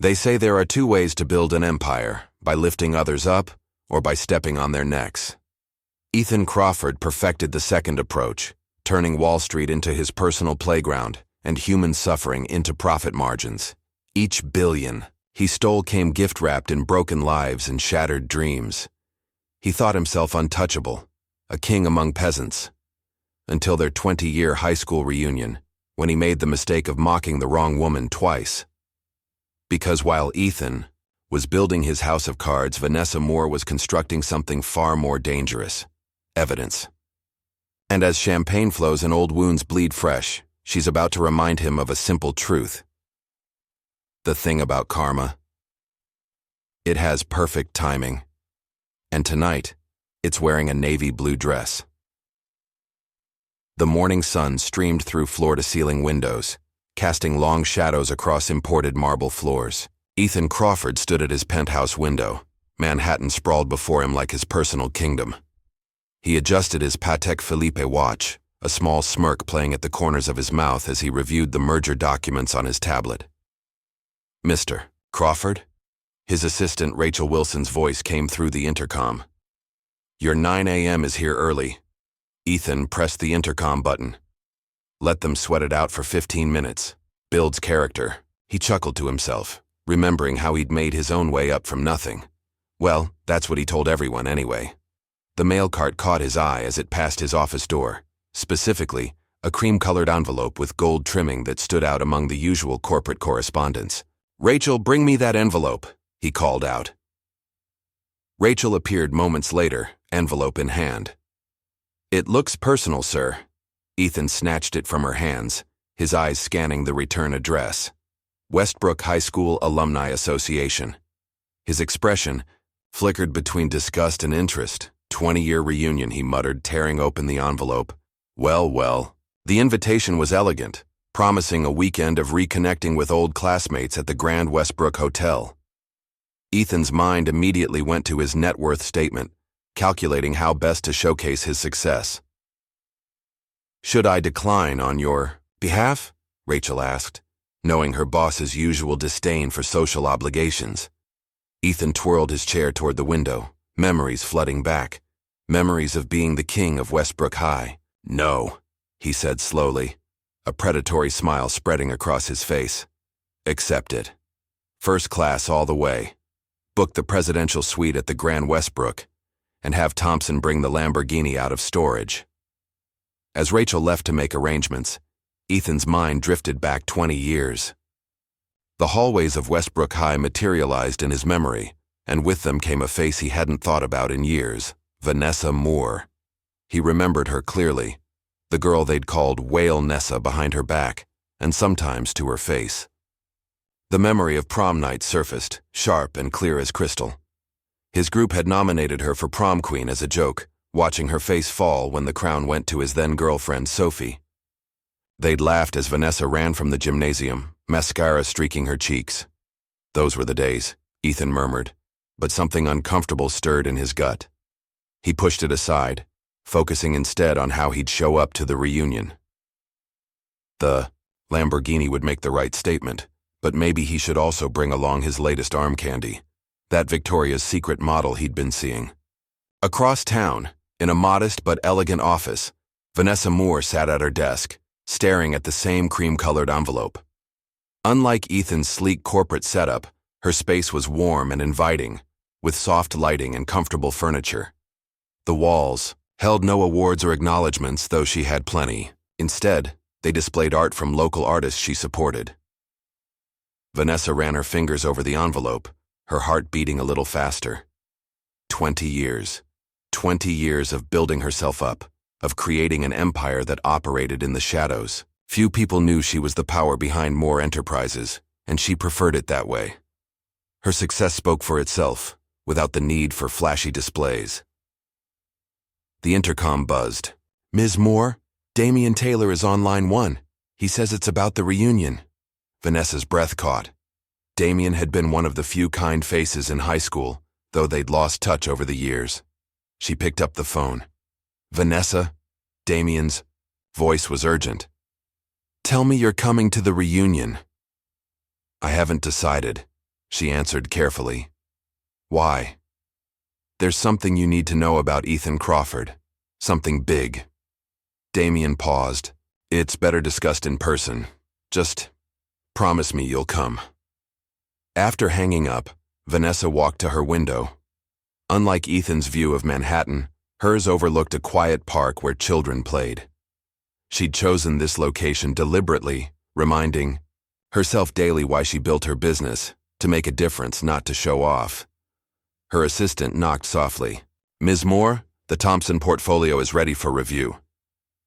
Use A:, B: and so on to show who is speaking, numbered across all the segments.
A: They say there are two ways to build an empire, by lifting others up or by stepping on their necks. Ethan Crawford perfected the second approach, turning Wall Street into his personal playground and human suffering into profit margins. Each billion he stole came gift-wrapped in broken lives and shattered dreams. He thought himself untouchable, a king among peasants, until their 20-year high school reunion, when he made the mistake of mocking the wrong woman twice. Because while Ethan was building his house of cards, Vanessa Moore was constructing something far more dangerous: evidence. And as champagne flows and old wounds bleed fresh, she's about to remind him of a simple truth. The thing about karma. It has perfect timing. And tonight, it's wearing a navy blue dress. The morning sun streamed through floor-to-ceiling windows, casting long shadows across imported marble floors. Ethan Crawford stood at his penthouse window. Manhattan sprawled before him like his personal kingdom. He adjusted his Patek Philippe watch, a small smirk playing at the corners of his mouth as he reviewed the merger documents on his tablet. "Mr. Crawford?" His assistant Rachel Wilson's voice came through the intercom. "Your 9 a.m. is here early." Ethan pressed the intercom button. Let them sweat it out for 15 minutes. Builds character. He chuckled to himself, remembering how he'd made his own way up from nothing. Well, that's what he told everyone anyway. The mail cart caught his eye as it passed his office door, specifically, a cream-colored envelope with gold trimming that stood out among the usual corporate correspondence. "Rachel, bring me that envelope," he called out. Rachel appeared moments later, envelope in hand. "It looks personal, sir." Ethan snatched it from her hands, his eyes scanning the return address. Westbrook High School Alumni Association. His expression flickered between disgust and interest. 20-year reunion, he muttered, tearing open the envelope. Well, well. The invitation was elegant, promising a weekend of reconnecting with old classmates at the Grand Westbrook Hotel. Ethan's mind immediately went to his net worth statement, calculating how best to showcase his success. "Should I decline on your behalf?" Rachel asked, knowing her boss's usual disdain for social obligations. Ethan twirled his chair toward the window, memories flooding back, memories of being the king of Westbrook High. "No," he said slowly, a predatory smile spreading across his face. "Accept it. First class all the way. Book the presidential suite at the Grand Westbrook, and have Thompson bring the Lamborghini out of storage." As Rachel left to make arrangements, Ethan's mind drifted back 20 years. The hallways of Westbrook High materialized in his memory, and with them came a face he hadn't thought about in years: Vanessa Moore. He remembered her clearly, the girl they'd called Whale Nessa behind her back, and sometimes to her face. The memory of prom night surfaced, sharp and clear as crystal. His group had nominated her for prom queen as a joke, watching her face fall when the crown went to his then-girlfriend Sophie. They'd laughed as Vanessa ran from the gymnasium, mascara streaking her cheeks. "Those were the days," Ethan murmured, but something uncomfortable stirred in his gut. He pushed it aside, focusing instead on how he'd show up to the reunion. The Lamborghini would make the right statement, but maybe he should also bring along his latest arm candy, that Victoria's Secret model he'd been seeing. Across town, in a modest but elegant office, Vanessa Moore sat at her desk, staring at the same cream-colored envelope. Unlike Ethan's sleek corporate setup, her space was warm and inviting, with soft lighting and comfortable furniture. The walls held no awards or acknowledgments, though she had plenty. Instead, they displayed art from local artists she supported. Vanessa ran her fingers over the envelope, her heart beating a little faster. 20 years. 20 years of building herself up, of creating an empire that operated in the shadows. Few people knew she was the power behind Moore Enterprises, and she preferred it that way. Her success spoke for itself, without the need for flashy displays. The intercom buzzed. "Ms. Moore, Damian Taylor is on line 1. He says it's about the reunion." Vanessa's breath caught. Damian had been one of the few kind faces in high school, though they'd lost touch over the years. She picked up the phone. "Vanessa?" Damian's voice was urgent. "Tell me you're coming to the reunion." "I haven't decided." she answered carefully. Why? There's something you need to know about Ethan Crawford. Something big. Damien paused. It's better discussed in person. Just promise me you'll come. After hanging up, Vanessa walked to her window. Unlike Ethan's view of Manhattan, hers overlooked a quiet park where children played. She'd chosen this location deliberately, reminding herself daily why she built her business, to make a difference, not to show off. Her assistant knocked softly. Ms. Moore, the Thompson portfolio is ready for review.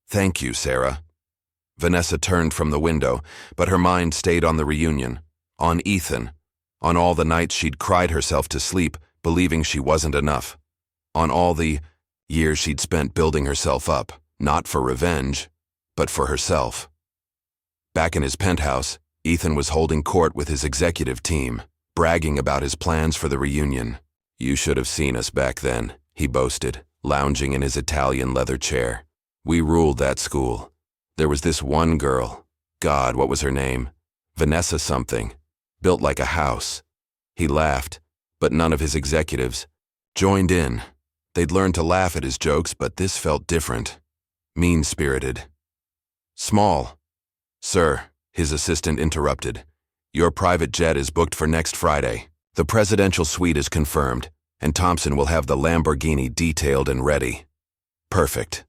A: Thank you, Sarah. Vanessa turned from the window, but her mind stayed on the reunion, on Ethan, on all the nights she'd cried herself to sleep, believing she wasn't enough, on all the years she'd spent building herself up, not for revenge, but for herself. Back in his penthouse, Ethan was holding court with his executive team, bragging about his plans for the reunion. You should have seen us back then, he boasted, lounging in his Italian leather chair. We ruled that school. There was this one girl. God, what was her name? Vanessa something. Built like a house. He laughed, but none of his executives joined in. They'd learned to laugh at his jokes, but this felt different. Mean-spirited. Small. Sir, his assistant interrupted. Your private jet is booked for next Friday. The presidential suite is confirmed, and Thompson will have the Lamborghini detailed and ready. Perfect.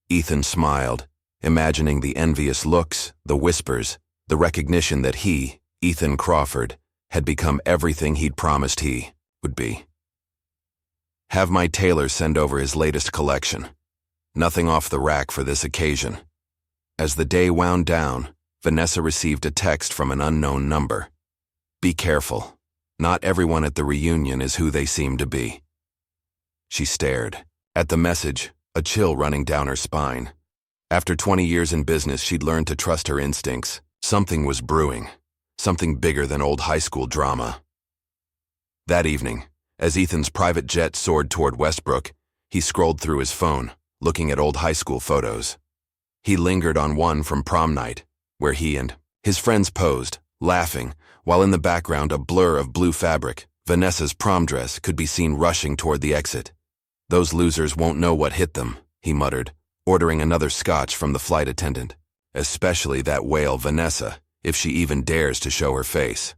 A: Ethan smiled, imagining the envious looks, the whispers, the recognition that he, Ethan Crawford, had become everything he'd promised he would be. Have my tailor send over his latest collection. Nothing off the rack for this occasion. As the day wound down, Vanessa received a text from an unknown number. Be careful. Not everyone at the reunion is who they seem to be. She stared. At the message, a chill running down her spine. After 20 years in business, she'd learned to trust her instincts. Something was brewing. Something bigger than old high school drama. That evening, as Ethan's private jet soared toward Westbrook, he scrolled through his phone, looking at old high school photos. He lingered on one from prom night, where he and his friends posed, laughing, while in the background a blur of blue fabric, Vanessa's prom dress, could be seen rushing toward the exit. Those losers won't know what hit them, he muttered, ordering another scotch from the flight attendant. Especially that whale Vanessa, if she even dares to show her face.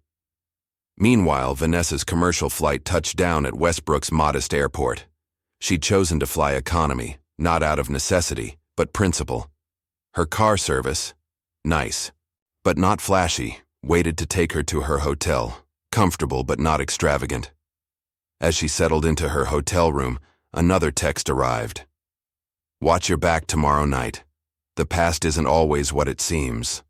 A: Meanwhile, Vanessa's commercial flight touched down at Westbrook's modest airport. She'd chosen to fly economy, not out of necessity, but principle. Her car service, nice, but not flashy, waited to take her to her hotel, comfortable but not extravagant. As she settled into her hotel room, another text arrived. Watch your back tomorrow night. The past isn't always what it seems.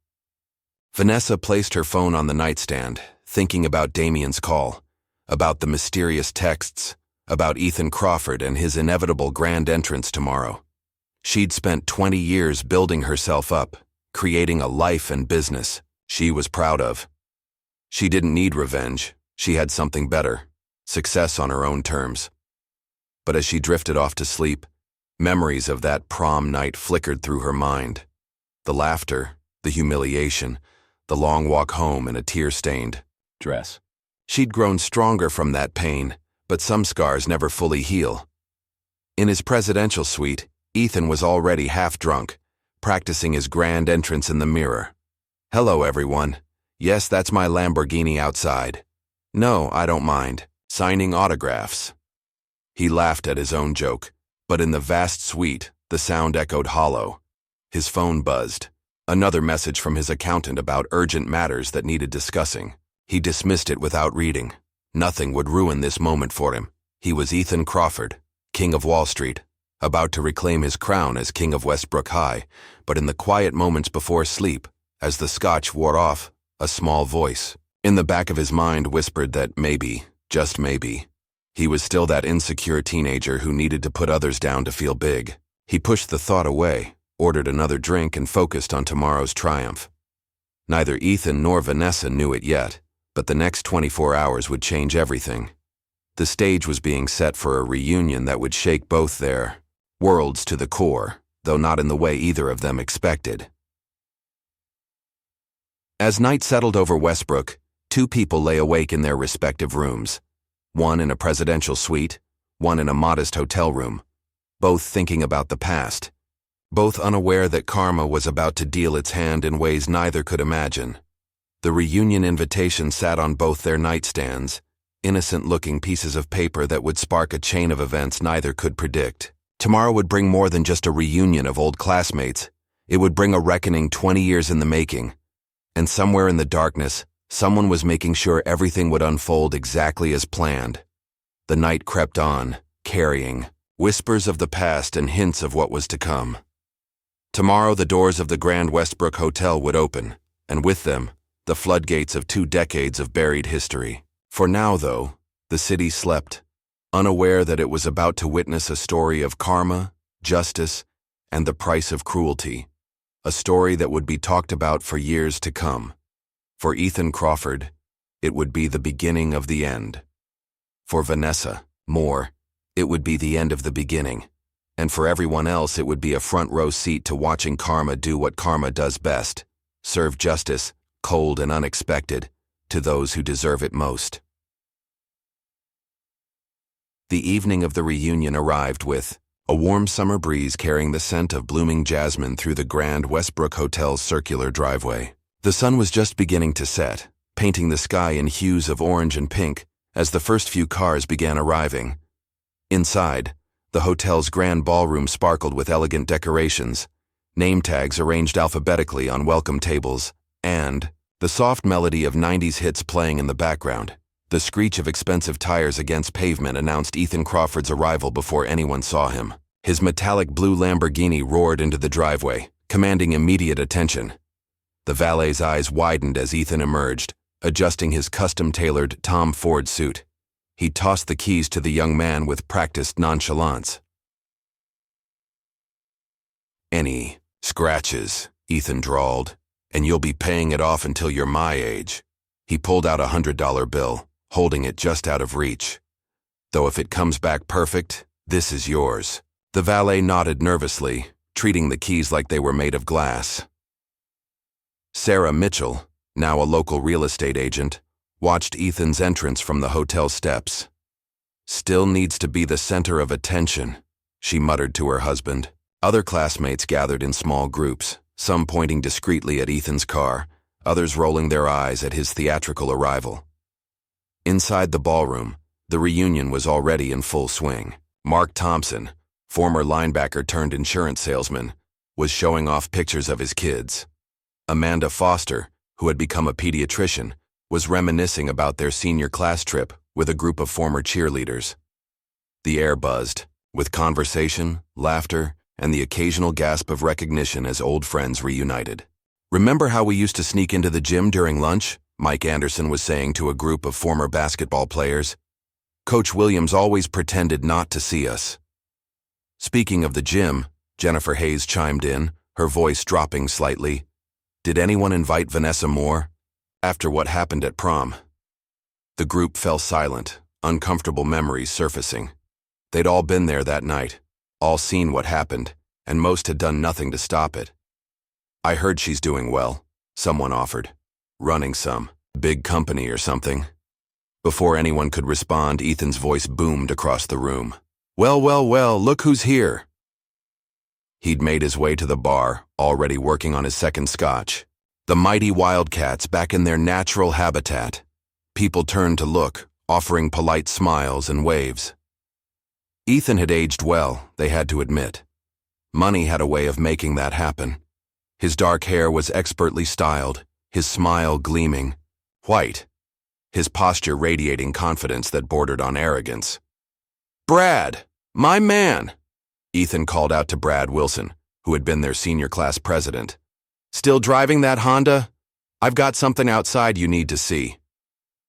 A: Vanessa placed her phone on the nightstand, thinking about Damien's call, about the mysterious texts, about Ethan Crawford and his inevitable grand entrance tomorrow. She'd spent 20 years building herself up, creating a life and business she was proud of. She didn't need revenge. She had something better, success on her own terms. But as she drifted off to sleep, memories of that prom night flickered through her mind. The laughter, the humiliation, the long walk home in a tear-stained dress. She'd grown stronger from that pain, but some scars never fully heal. In his presidential suite, Ethan was already half drunk, practicing his grand entrance in the mirror. Hello, everyone. Yes, that's my Lamborghini outside. No, I don't mind. Signing autographs. He laughed at his own joke, but in the vast suite, the sound echoed hollow. His phone buzzed. Another message from his accountant about urgent matters that needed discussing. He dismissed it without reading. Nothing would ruin this moment for him. He was Ethan Crawford, King of Wall Street, about to reclaim his crown as King of Westbrook High, but in the quiet moments before sleep, as the scotch wore off, a small voice in the back of his mind whispered that maybe, just maybe, he was still that insecure teenager who needed to put others down to feel big. He pushed the thought away, ordered another drink, and focused on tomorrow's triumph. Neither Ethan nor Vanessa knew it yet, but the next 24 hours would change everything. The stage was being set for a reunion that would shake both their worlds to the core, though not in the way either of them expected. As night settled over Westbrook, Two people lay awake in their respective rooms, one in a presidential suite, one in a modest hotel room, both thinking about the past, both unaware that karma was about to deal its hand in ways neither could imagine. The reunion invitation sat on both their nightstands, innocent-looking pieces of paper that would spark a chain of events neither could predict. Tomorrow would bring more than just a reunion of old classmates. It would bring a reckoning 20 years in the making. And somewhere in the darkness, someone was making sure everything would unfold exactly as planned. The night crept on, carrying whispers of the past and hints of what was to come. Tomorrow the doors of the Grand Westbrook Hotel would open, and with them, the floodgates of 2 decades of buried history. For now, though, the city slept, unaware that it was about to witness a story of karma, justice, and the price of cruelty. A story that would be talked about for years to come. For Ethan Crawford, it would be the beginning of the end. For Vanessa Moore, it would be the end of the beginning. And for everyone else, it would be a front-row seat to watching karma do what karma does best: serve justice, cold and unexpected, to those who deserve it most. The evening of the reunion arrived with a warm summer breeze carrying the scent of blooming jasmine through the Grand Westbrook Hotel's circular driveway. The sun was just beginning to set, painting the sky in hues of orange and pink as the first few cars began arriving. Inside, the hotel's grand ballroom sparkled with elegant decorations, name tags arranged alphabetically on welcome tables, and the soft melody of 90s hits playing in the background. The screech of expensive tires against pavement announced Ethan Crawford's arrival before anyone saw him. His metallic blue Lamborghini roared into the driveway, commanding immediate attention. The valet's eyes widened as Ethan emerged, adjusting his custom-tailored Tom Ford suit. He tossed the keys to the young man with practiced nonchalance. "Any scratches," Ethan drawled, "and you'll be paying it off until you're my age." He pulled out a $100 bill, holding it just out of reach. "Though if it comes back perfect, this is yours." The valet nodded nervously, treating the keys like they were made of glass. Sarah Mitchell, now a local real estate agent, watched Ethan's entrance from the hotel steps. "Still needs to be the center of attention," she muttered to her husband. Other classmates gathered in small groups, some pointing discreetly at Ethan's car, others rolling their eyes at his theatrical arrival. Inside the ballroom, the reunion was already in full swing. Mark Thompson, former linebacker turned insurance salesman, was showing off pictures of his kids. Amanda Foster, who had become a pediatrician, was reminiscing about their senior class trip with a group of former cheerleaders. The air buzzed, with conversation, laughter, and the occasional gasp of recognition as old friends reunited. "Remember how we used to sneak into the gym during lunch?" Mike Anderson was saying to a group of former basketball players. "Coach Williams always pretended not to see us." Speaking of the gym, Jennifer Hayes chimed in, her voice dropping slightly. "Did anyone invite Vanessa Moore? After what happened at prom?" The group fell silent, uncomfortable memories surfacing. They'd all been there that night, all seen what happened, and most had done nothing to stop it. "I heard she's doing well," someone offered. "Running some big company or something." Before anyone could respond, Ethan's voice boomed across the room. "Well, well, well, look who's here." He'd made his way to the bar, already working on his second scotch. The mighty Wildcats back in their natural habitat. People turned to look, offering polite smiles and waves. Ethan had aged well, they had to admit. Money had a way of making that happen. His dark hair was expertly styled, his smile gleaming, white, his posture radiating confidence that bordered on arrogance. "Brad, my man!" Ethan called out to Brad Wilson, who had been their senior class president. "Still driving that Honda? I've got something outside you need to see."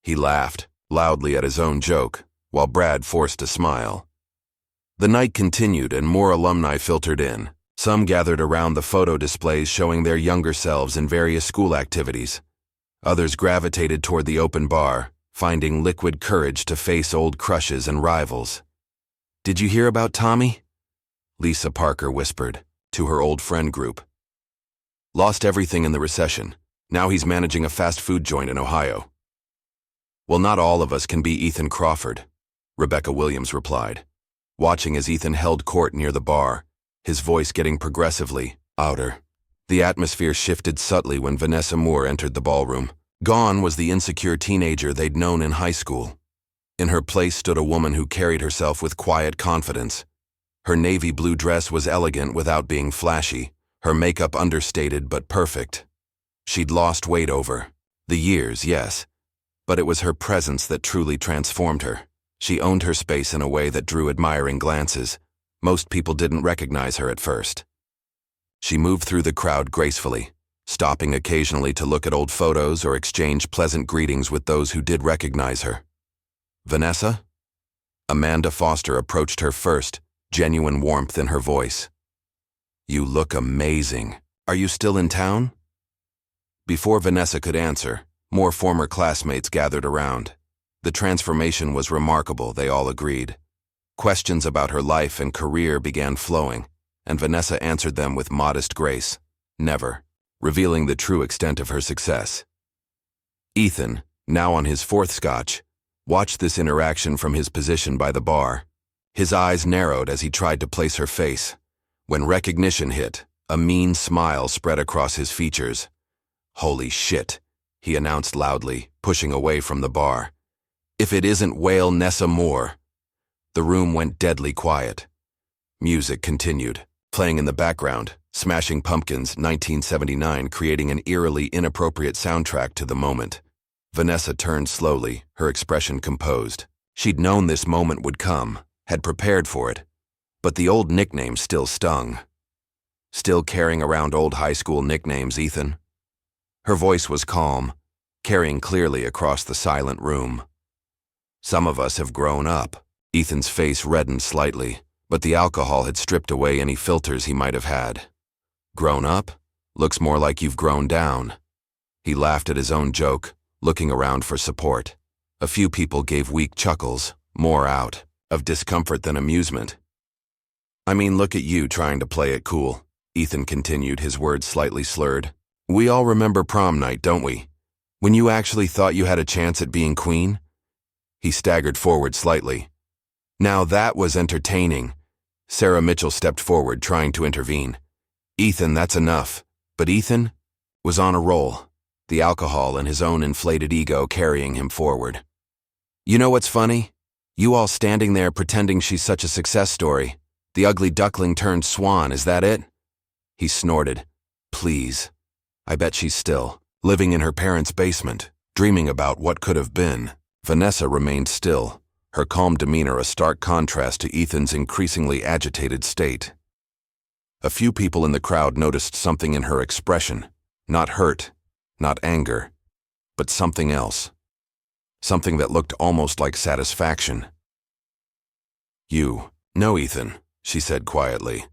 A: He laughed, loudly at his own joke, while Brad forced a smile. The night continued and more alumni filtered in. Some gathered around the photo displays showing their younger selves in various school activities. Others gravitated toward the open bar, finding liquid courage to face old crushes and rivals. "Did you hear about Tommy?" Lisa Parker whispered to her old friend group. "Lost everything in the recession. Now he's managing a fast food joint in Ohio." Well, not all of us can be Ethan Crawford, Rebecca Williams replied, watching as Ethan held court near the bar, his voice getting progressively louder. The atmosphere shifted subtly when Vanessa Moore entered the ballroom. Gone was the insecure teenager they'd known in high school. In her place stood a woman who carried herself with quiet confidence. Her navy blue dress was elegant without being flashy, her makeup understated but perfect. She'd lost weight over the years, yes, but it was her presence that truly transformed her. She owned her space in a way that drew admiring glances. Most people didn't recognize her at first. She moved through the crowd gracefully, stopping occasionally to look at old photos or exchange pleasant greetings with those who did recognize her. Vanessa? Amanda Foster approached her first, genuine warmth in her voice. You look amazing. Are you still in town? Before Vanessa could answer, more former classmates gathered around. The transformation was remarkable, they all agreed. Questions about her life and career began flowing, and Vanessa answered them with modest grace, never revealing the true extent of her success. Ethan, now on his fourth scotch, watched this interaction from his position by the bar. His eyes narrowed as he tried to place her face. When recognition hit, a mean smile spread across his features. Holy shit, he announced loudly, pushing away from the bar. If it isn't Whale Nessa Moore. The room went deadly quiet. Music continued, playing in the background, Smashing Pumpkins' 1979 creating an eerily inappropriate soundtrack to the moment. Vanessa turned slowly, her expression composed. She'd known this moment would come, had prepared for it, but the old nickname still stung. Still carrying around old high school nicknames, Ethan? Her voice was calm, carrying clearly across the silent room. Some of us have grown up. Ethan's face reddened slightly, but the alcohol had stripped away any filters he might have had. Grown up? Looks more like you've grown down. He laughed at his own joke, looking around for support. A few people gave weak chuckles, more out of discomfort than amusement. I mean, look at you trying to play it cool, Ethan continued, his words slightly slurred. We all remember prom night, don't we? When you actually thought you had a chance at being queen? He staggered forward slightly. Now that was entertaining. Sarah Mitchell stepped forward, trying to intervene. Ethan, that's enough. But Ethan was on a roll, the alcohol and his own inflated ego carrying him forward. You know what's funny? You all standing there pretending she's such a success story. The ugly duckling turned swan, is that it? He snorted. Please. I bet she's still living in her parents' basement, dreaming about what could have been. Vanessa remained still, her calm demeanor a stark contrast to Ethan's increasingly agitated state. A few people in the crowd noticed something in her expression, not hurt, not anger, but something else. Something that looked almost like satisfaction. No, Ethan, she said quietly.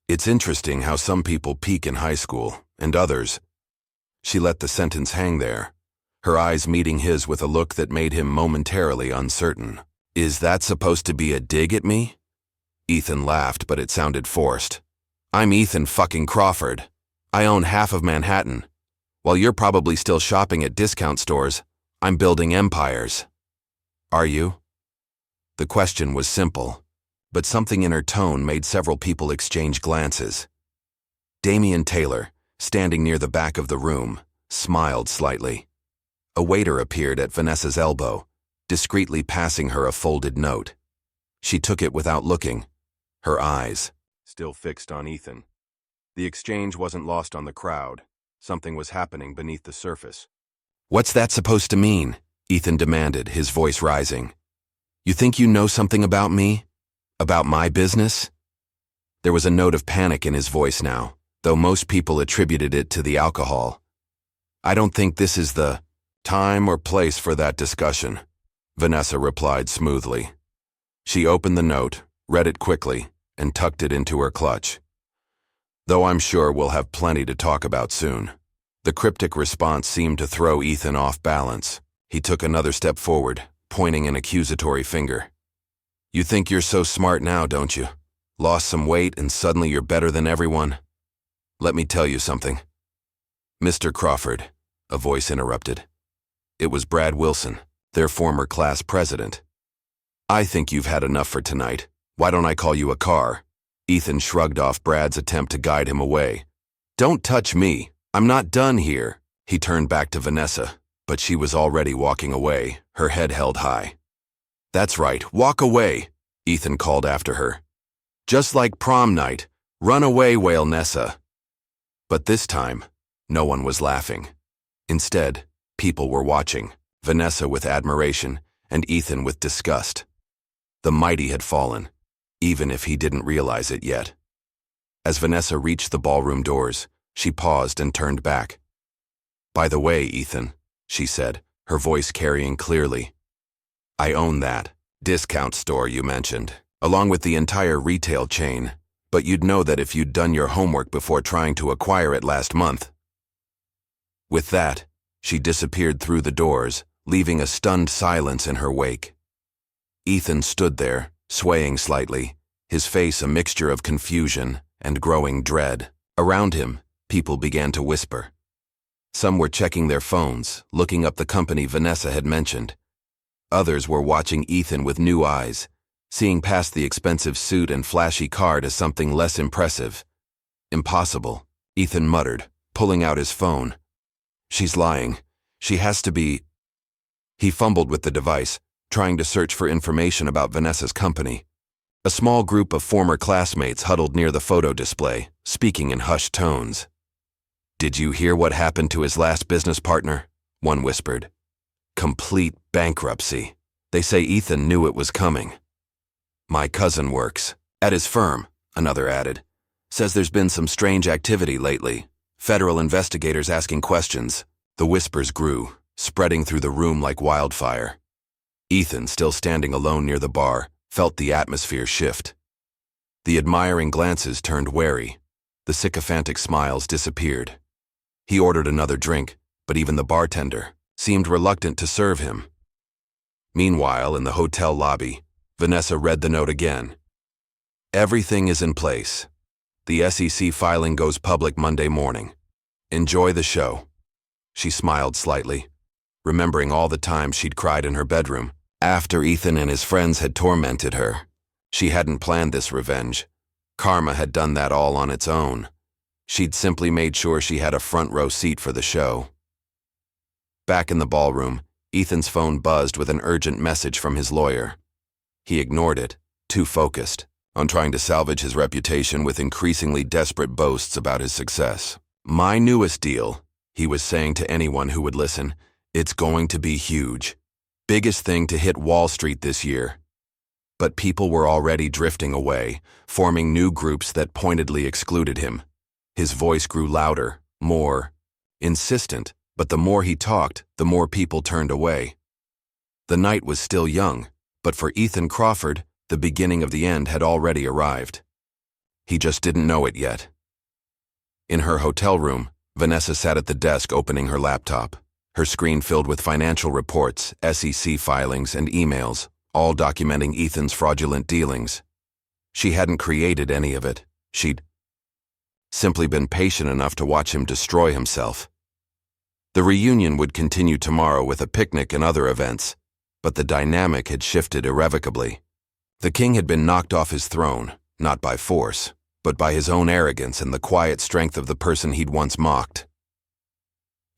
A: It's interesting how some people peak in high school, and others. She let the sentence hang there, her eyes meeting his with a look that made him momentarily uncertain. Is that supposed to be a dig at me? Ethan laughed, but it sounded forced. I'm Ethan fucking Crawford. I own half of Manhattan. While you're probably still shopping at discount stores, I'm building empires. Are you? The question was simple, but something in her tone made several people exchange glances. Damian Taylor, standing near the back of the room, smiled slightly. A waiter appeared at Vanessa's elbow, discreetly passing her a folded note. She took it without looking, her eyes still fixed on Ethan. The exchange wasn't lost on the crowd. Something was happening beneath the surface. What's that supposed to mean? Ethan demanded, his voice rising. You think you know something about me? About my business? There was a note of panic in his voice now, though most people attributed it to the alcohol. I don't think this is the time or place for that discussion, Vanessa replied smoothly. She opened the note, read it quickly, and tucked it into her clutch. Though I'm sure we'll have plenty to talk about soon. The cryptic response seemed to throw Ethan off balance. He took another step forward, pointing an accusatory finger. You think you're so smart now, don't you? Lost some weight and suddenly you're better than everyone? Let me tell you something. Mr. Crawford, a voice interrupted. It was Brad Wilson. their former class president. "I think you've had enough for tonight. Why don't I call you a car?" Ethan shrugged off Brad's attempt to guide him away. "Don't touch me. I'm not done here." He turned back to Vanessa, but she was already walking away, her head held high. "That's right, walk away," Ethan called after her. "Just like prom night. Run away, wail Nessa." But this time, no one was laughing. Instead, people were watching, Vanessa with admiration and Ethan with disgust. The mighty had fallen, even if he didn't realize it yet. As Vanessa reached the ballroom doors, she paused and turned back. "By the way, Ethan," she said, her voice carrying clearly, "I own that discount store you mentioned, along with the entire retail chain, but you'd know that if you'd done your homework before trying to acquire it last month." With that, she disappeared through the doors, leaving a stunned silence in her wake. Ethan stood there, swaying slightly, his face a mixture of confusion and growing dread. Around him, people began to whisper. Some were checking their phones, looking up the company Vanessa had mentioned. Others were watching Ethan with new eyes, seeing past the expensive suit and flashy car to something less impressive. "Impossible," Ethan muttered, pulling out his phone. "She's lying. She has to be..." He fumbled with the device, trying to search for information about Vanessa's company. A small group of former classmates huddled near the photo display, speaking in hushed tones. "Did you hear what happened to his last business partner?" one whispered. "Complete bankruptcy. They say Ethan knew it was coming." "My cousin works at his firm," another added. "Says there's been some strange activity lately. Federal investigators asking questions." The whispers grew, spreading through the room like wildfire. Ethan, still standing alone near the bar, felt the atmosphere shift. The admiring glances turned wary. The sycophantic smiles disappeared. He ordered another drink, but even the bartender seemed reluctant to serve him. Meanwhile, in the hotel lobby, Vanessa read the note again. "Everything is in place. The SEC filing goes public Monday morning. Enjoy the show." She smiled slightly, remembering all the times she'd cried in her bedroom after Ethan and his friends had tormented her. She hadn't planned this revenge. Karma had done that all on its own. She'd simply made sure she had a front-row seat for the show. Back in the ballroom, Ethan's phone buzzed with an urgent message from his lawyer. He ignored it, too focused on trying to salvage his reputation with increasingly desperate boasts about his success. "My newest deal," he was saying to anyone who would listen, "it's going to be huge. Biggest thing to hit Wall Street this year." But people were already drifting away, forming new groups that pointedly excluded him. His voice grew louder, more insistent, but the more he talked, the more people turned away. The night was still young, but for Ethan Crawford, the beginning of the end had already arrived. He just didn't know it yet. In her hotel room, Vanessa sat at the desk opening her laptop, her screen filled with financial reports, SEC filings, and emails, all documenting Ethan's fraudulent dealings. She hadn't created any of it. She'd simply been patient enough to watch him destroy himself. The reunion would continue tomorrow with a picnic and other events, but the dynamic had shifted irrevocably. The king had been knocked off his throne, not by force, but by his own arrogance and the quiet strength of the person he'd once mocked.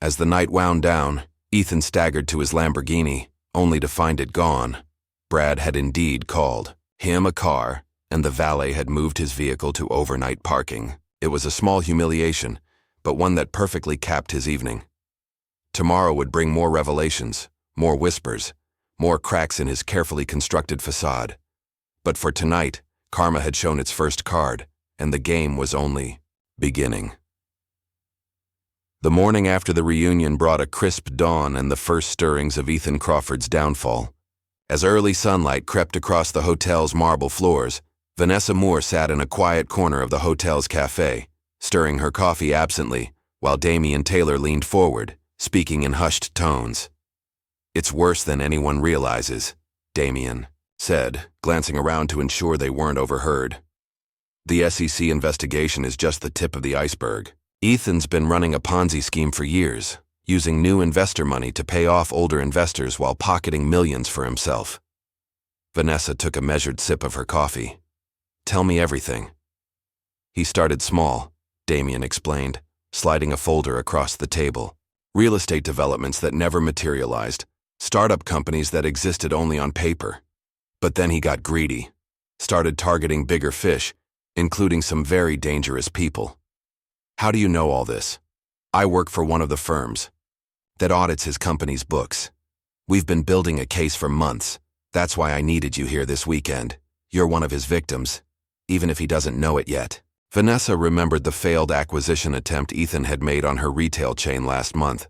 A: As the night wound down, Ethan staggered to his Lamborghini, only to find it gone. Brad had indeed called him a car, and the valet had moved his vehicle to overnight parking. It was a small humiliation, but one that perfectly capped his evening. Tomorrow would bring more revelations, more whispers, more cracks in his carefully constructed facade. But for tonight, karma had shown its first card, and the game was only beginning. The morning after the reunion brought a crisp dawn and the first stirrings of Ethan Crawford's downfall. As early sunlight crept across the hotel's marble floors, Vanessa Moore sat in a quiet corner of the hotel's cafe, stirring her coffee absently, while Damian Taylor leaned forward, speaking in hushed tones. "It's worse than anyone realizes," Damian said, glancing around to ensure they weren't overheard. "The SEC investigation is just the tip of the iceberg. Ethan's been running a Ponzi scheme for years. using new investor money to pay off older investors while pocketing millions for himself. Vanessa took a measured sip of her coffee. "Tell me everything." "He started small," Damien explained, sliding a folder across the table. "Real estate developments that never materialized, startup companies that existed only on paper. But then he got greedy, started targeting bigger fish, including some very dangerous people." "How do you know all this?" "I work for one of the firms that audits his company's books. We've been building a case for months. That's why I needed you here this weekend. You're one of his victims, even if he doesn't know it yet." Vanessa remembered the failed acquisition attempt Ethan had made on her retail chain last month.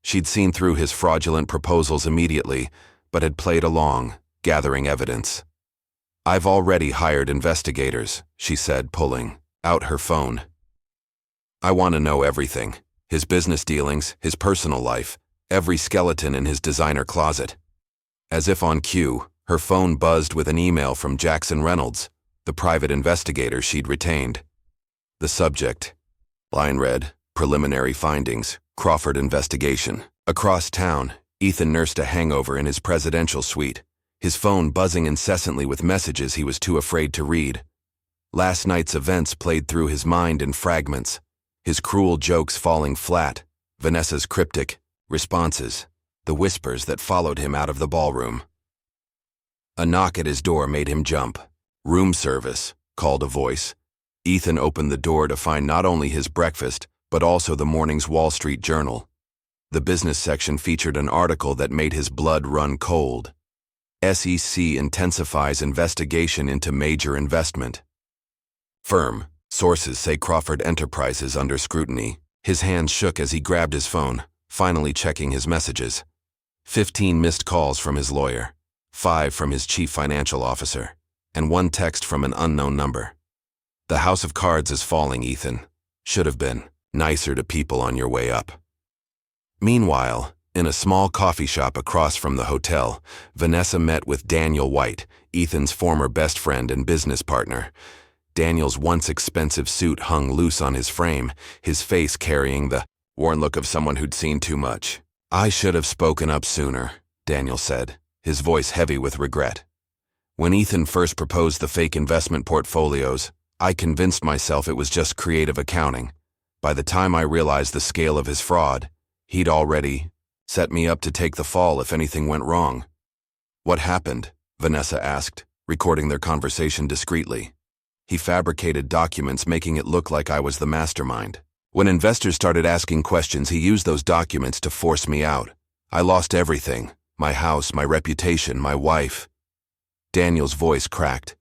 A: She'd seen through his fraudulent proposals immediately, but had played along, gathering evidence. "I've already hired investigators," she said, pulling out her phone. "I want to know everything. His business dealings, his personal life, every skeleton in his designer closet." As if on cue, her phone buzzed with an email from Jackson Reynolds, the private investigator she'd retained. The subject. Line read, "Preliminary findings, Crawford investigation." Across town, Ethan nursed a hangover in his presidential suite, his phone buzzing incessantly with messages he was too afraid to read. Last night's events played through his mind in fragments, his cruel jokes falling flat, Vanessa's cryptic responses, the whispers that followed him out of the ballroom. A knock at his door made him jump. "Room service," called a voice. Ethan opened the door to find not only his breakfast, but also the morning's Wall Street Journal. The business section featured an article that made his blood run cold. "SEC intensifies investigation into major investment firm. Sources say Crawford Enterprises under scrutiny." His hands shook as he grabbed his phone, finally checking his messages. 15 missed calls from his lawyer, 5 from his chief financial officer, and 1 text from an unknown number. "The house of cards is falling, Ethan. Should have been nicer to people on your way up." Meanwhile, in a small coffee shop across from the hotel, Vanessa met with Daniel White, Ethan's former best friend and business partner. Daniel's once expensive suit hung loose on his frame, his face carrying the worn look of someone who'd seen too much. "I should have spoken up sooner," Daniel said, his voice heavy with regret. "When Ethan first proposed the fake investment portfolios, I convinced myself it was just creative accounting. By the time I realized the scale of his fraud, he'd already set me up to take the fall if anything went wrong." "What happened?" Vanessa asked, recording their conversation discreetly. "He fabricated documents making it look like I was the mastermind. When investors started asking questions, he used those documents to force me out. I lost everything, my house, my reputation, my wife." Daniel's voice cracked.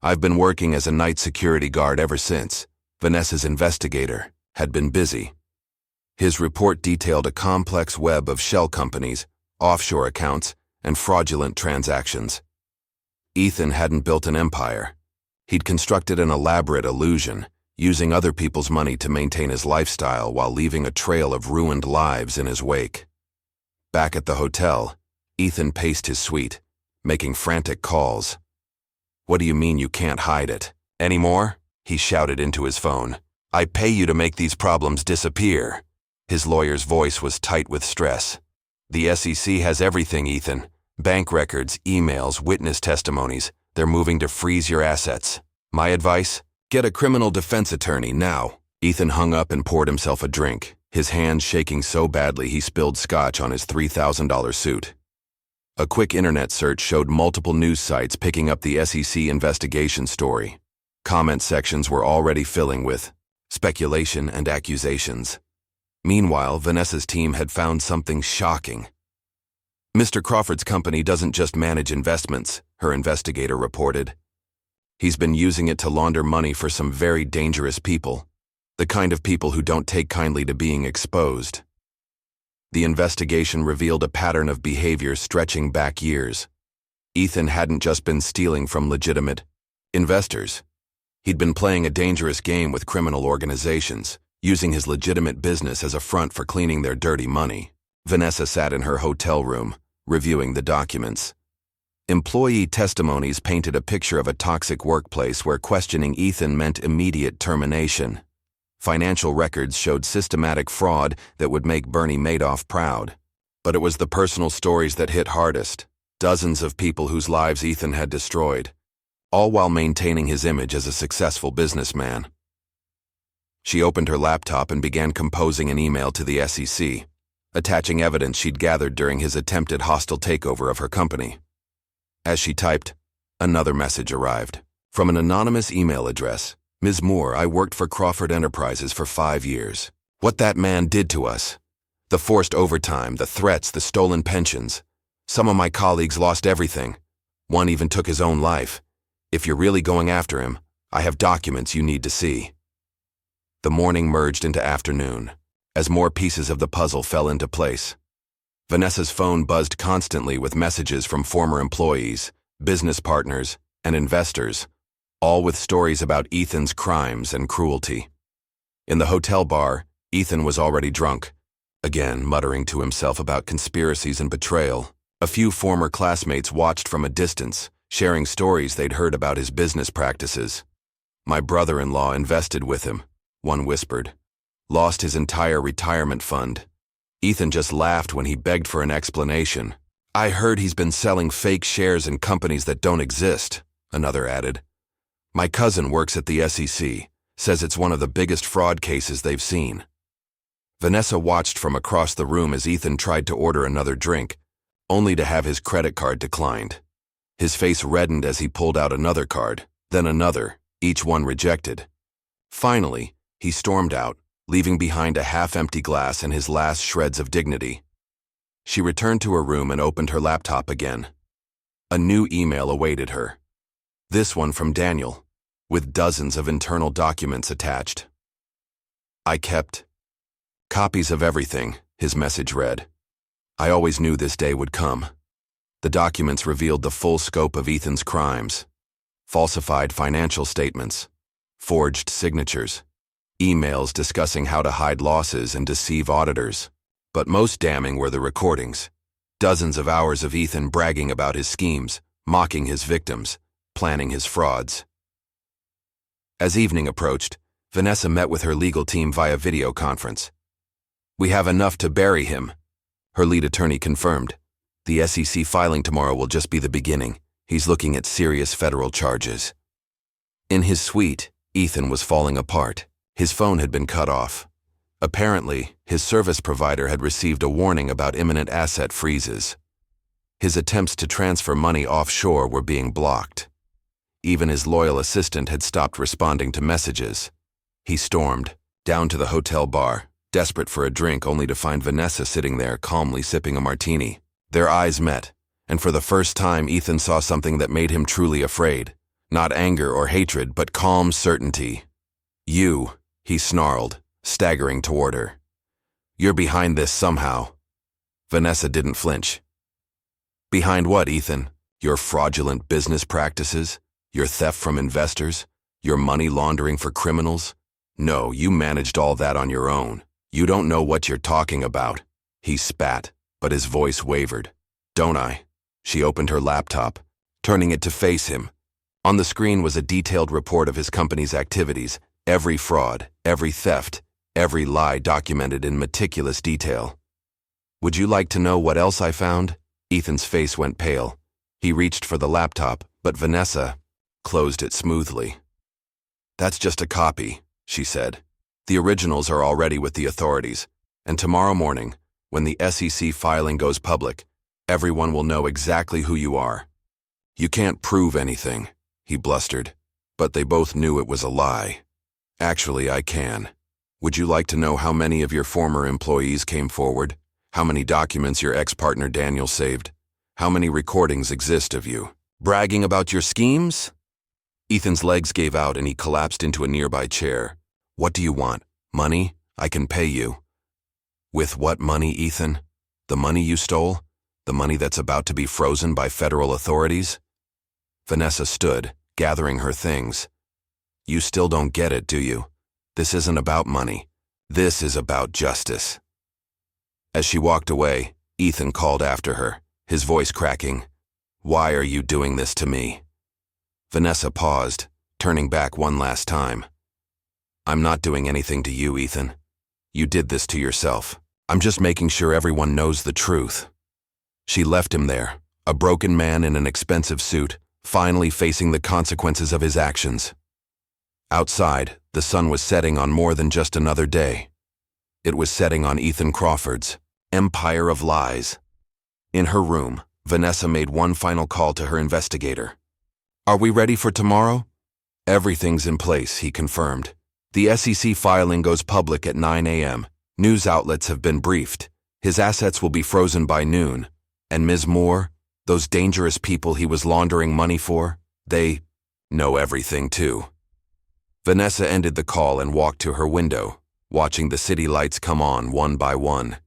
A: "I've been working as a night security guard ever since." Vanessa's investigator had been busy. His report detailed a complex web of shell companies, offshore accounts, and fraudulent transactions. Ethan hadn't built an empire. He'd constructed an elaborate illusion, using other people's money to maintain his lifestyle while leaving a trail of ruined lives in his wake. Back at the hotel, Ethan paced his suite, making frantic calls. "What do you mean you can't hide it anymore?" he shouted into his phone. "I pay you to make these problems disappear." His lawyer's voice was tight with stress. "The SEC has everything, Ethan. Bank records, emails, witness testimonies. They're moving to freeze your assets. My advice? Get a criminal defense attorney now." Ethan hung up and poured himself a drink, his hands shaking so badly he spilled scotch on his $3,000 suit. A quick internet search showed multiple news sites picking up the SEC investigation story. Comment sections were already filling with speculation and accusations. Meanwhile, Vanessa's team had found something shocking. "Mr. Crawford's company doesn't just manage investments," her investigator reported. "He's been using it to launder money for some very dangerous people, the kind of people who don't take kindly to being exposed." The investigation revealed a pattern of behavior stretching back years. Ethan hadn't just been stealing from legitimate investors. He'd been playing a dangerous game with criminal organizations, using his legitimate business as a front for cleaning their dirty money. Vanessa sat in her hotel room, reviewing the documents. Employee testimonies painted a picture of a toxic workplace where questioning Ethan meant immediate termination. Financial records showed systematic fraud that would make Bernie Madoff proud. But it was the personal stories that hit hardest. Dozens of people whose lives Ethan had destroyed, all while maintaining his image as a successful businessman. She opened her laptop and began composing an email to the SEC, attaching evidence she'd gathered during his attempted hostile takeover of her company. As she typed, another message arrived. From an anonymous email address. Ms. Moore, I worked for Crawford Enterprises for 5 years. What that man did to us. The forced overtime, the threats, the stolen pensions. Some of my colleagues lost everything. One even took his own life. If you're really going after him, I have documents you need to see. The morning merged into afternoon, as more pieces of the puzzle fell into place. Vanessa's phone buzzed constantly with messages from former employees, business partners, and investors, all with stories about Ethan's crimes and cruelty. In the hotel bar, Ethan was already drunk, again muttering to himself about conspiracies and betrayal. A few former classmates watched from a distance, sharing stories they'd heard about his business practices. My brother-in-law invested with him, one whispered. Lost his entire retirement fund. Ethan just laughed when he begged for an explanation. I heard he's been selling fake shares in companies that don't exist, another added. My cousin works at the SEC, says it's one of the biggest fraud cases they've seen. Vanessa watched from across the room as Ethan tried to order another drink, only to have his credit card declined. His face reddened as he pulled out another card, then another, each one rejected. Finally, he stormed out, leaving behind a half-empty glass and his last shreds of dignity. She returned to her room and opened her laptop again. A new email awaited her. This one from Daniel, with dozens of internal documents attached. I kept copies of everything, his message read. I always knew this day would come. The documents revealed the full scope of Ethan's crimes. Falsified financial statements, forged signatures, emails discussing how to hide losses and deceive auditors. But most damning were the recordings. Dozens of hours of Ethan bragging about his schemes, mocking his victims, planning his frauds. As evening approached, Vanessa met with her legal team via video conference. We have enough to bury him, her lead attorney confirmed. The SEC filing tomorrow will just be the beginning. He's looking at serious federal charges. In his suite, Ethan was falling apart. His phone had been cut off. Apparently, his service provider had received a warning about imminent asset freezes. His attempts to transfer money offshore were being blocked. Even his loyal assistant had stopped responding to messages. He stormed, down to the hotel bar, desperate for a drink only to find Vanessa sitting there calmly sipping a martini. Their eyes met, and for the first time Ethan saw something that made him truly afraid. Not anger or hatred, but calm certainty. You, he snarled, staggering toward her. You're behind this somehow. Vanessa didn't flinch. Behind what, Ethan? Your fraudulent business practices? Your theft from investors? Your money laundering for criminals? No, you managed all that on your own. You don't know what you're talking about. He spat, but his voice wavered. Don't I? She opened her laptop, turning it to face him. On the screen was a detailed report of his company's activities, every fraud, every theft, every lie documented in meticulous detail. Would you like to know what else I found? Ethan's face went pale. He reached for the laptop, but Vanessa closed it smoothly. That's just a copy, she said. The originals are already with the authorities, and tomorrow morning, when the SEC filing goes public, everyone will know exactly who you are. You can't prove anything, he blustered, but they both knew it was a lie. Actually, I can. Would you like to know how many of your former employees came forward? How many documents your ex-partner Daniel saved? How many recordings exist of you bragging about your schemes? Ethan's legs gave out and he collapsed into a nearby chair. What do you want? Money? I can pay you. With what money, Ethan? The money you stole? The money that's about to be frozen by federal authorities? Vanessa stood, gathering her things. You still don't get it, do you? This isn't about money. This is about justice. As she walked away, Ethan called after her, his voice cracking. Why are you doing this to me? Vanessa paused, turning back one last time. I'm not doing anything to you, Ethan. You did this to yourself. I'm just making sure everyone knows the truth." She left him there, a broken man in an expensive suit, finally facing the consequences of his actions. Outside, the sun was setting on more than just another day. It was setting on Ethan Crawford's empire of lies. In her room, Vanessa made one final call to her investigator. "Are we ready for tomorrow?" "Everything's in place," he confirmed. "The SEC filing goes public at 9 a.m. News outlets have been briefed. His assets will be frozen by noon. And Ms. Moore, those dangerous people he was laundering money for, they know everything too." Vanessa ended the call and walked to her window, watching the city lights come on one by one.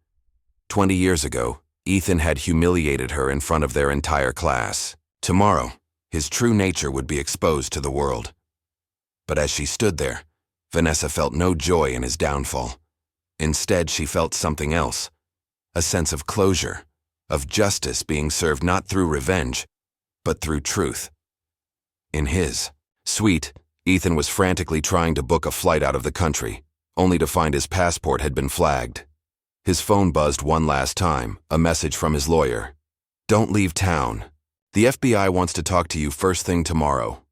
A: 20 years ago, Ethan had humiliated her in front of their entire class. Tomorrow, his true nature would be exposed to the world. But as she stood there, Vanessa felt no joy in his downfall. Instead, she felt something else, a sense of closure, of justice being served not through revenge, but through truth. In his suite, Ethan was frantically trying to book a flight out of the country, only to find his passport had been flagged. His phone buzzed one last time, a message from his lawyer. "Don't leave town. The FBI wants to talk to you first thing tomorrow."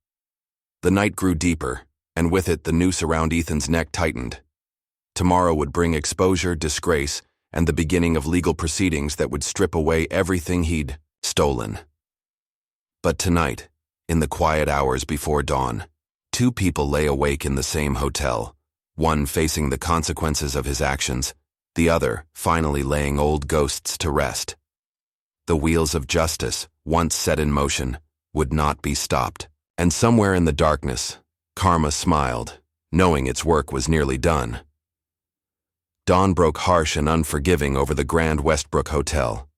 A: The night grew deeper, and with it the noose around Ethan's neck tightened. Tomorrow would bring exposure, disgrace, and the beginning of legal proceedings that would strip away everything he'd stolen. But tonight, in the quiet hours before dawn, two people lay awake in the same hotel, one facing the consequences of his actions, the other finally laying old ghosts to rest. The wheels of justice, once set in motion, would not be stopped. And somewhere in the darkness, karma smiled, knowing its work was nearly done. Dawn broke harsh and unforgiving over the Grand Westbrook Hotel.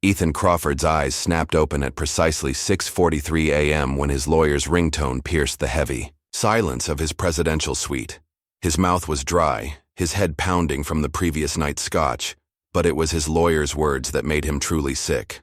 A: Ethan Crawford's eyes snapped open at precisely 6:43 a.m. when his lawyer's ringtone pierced the heavy silence of his presidential suite. His mouth was dry, his head pounding from the previous night's scotch, but it was his lawyer's words that made him truly sick.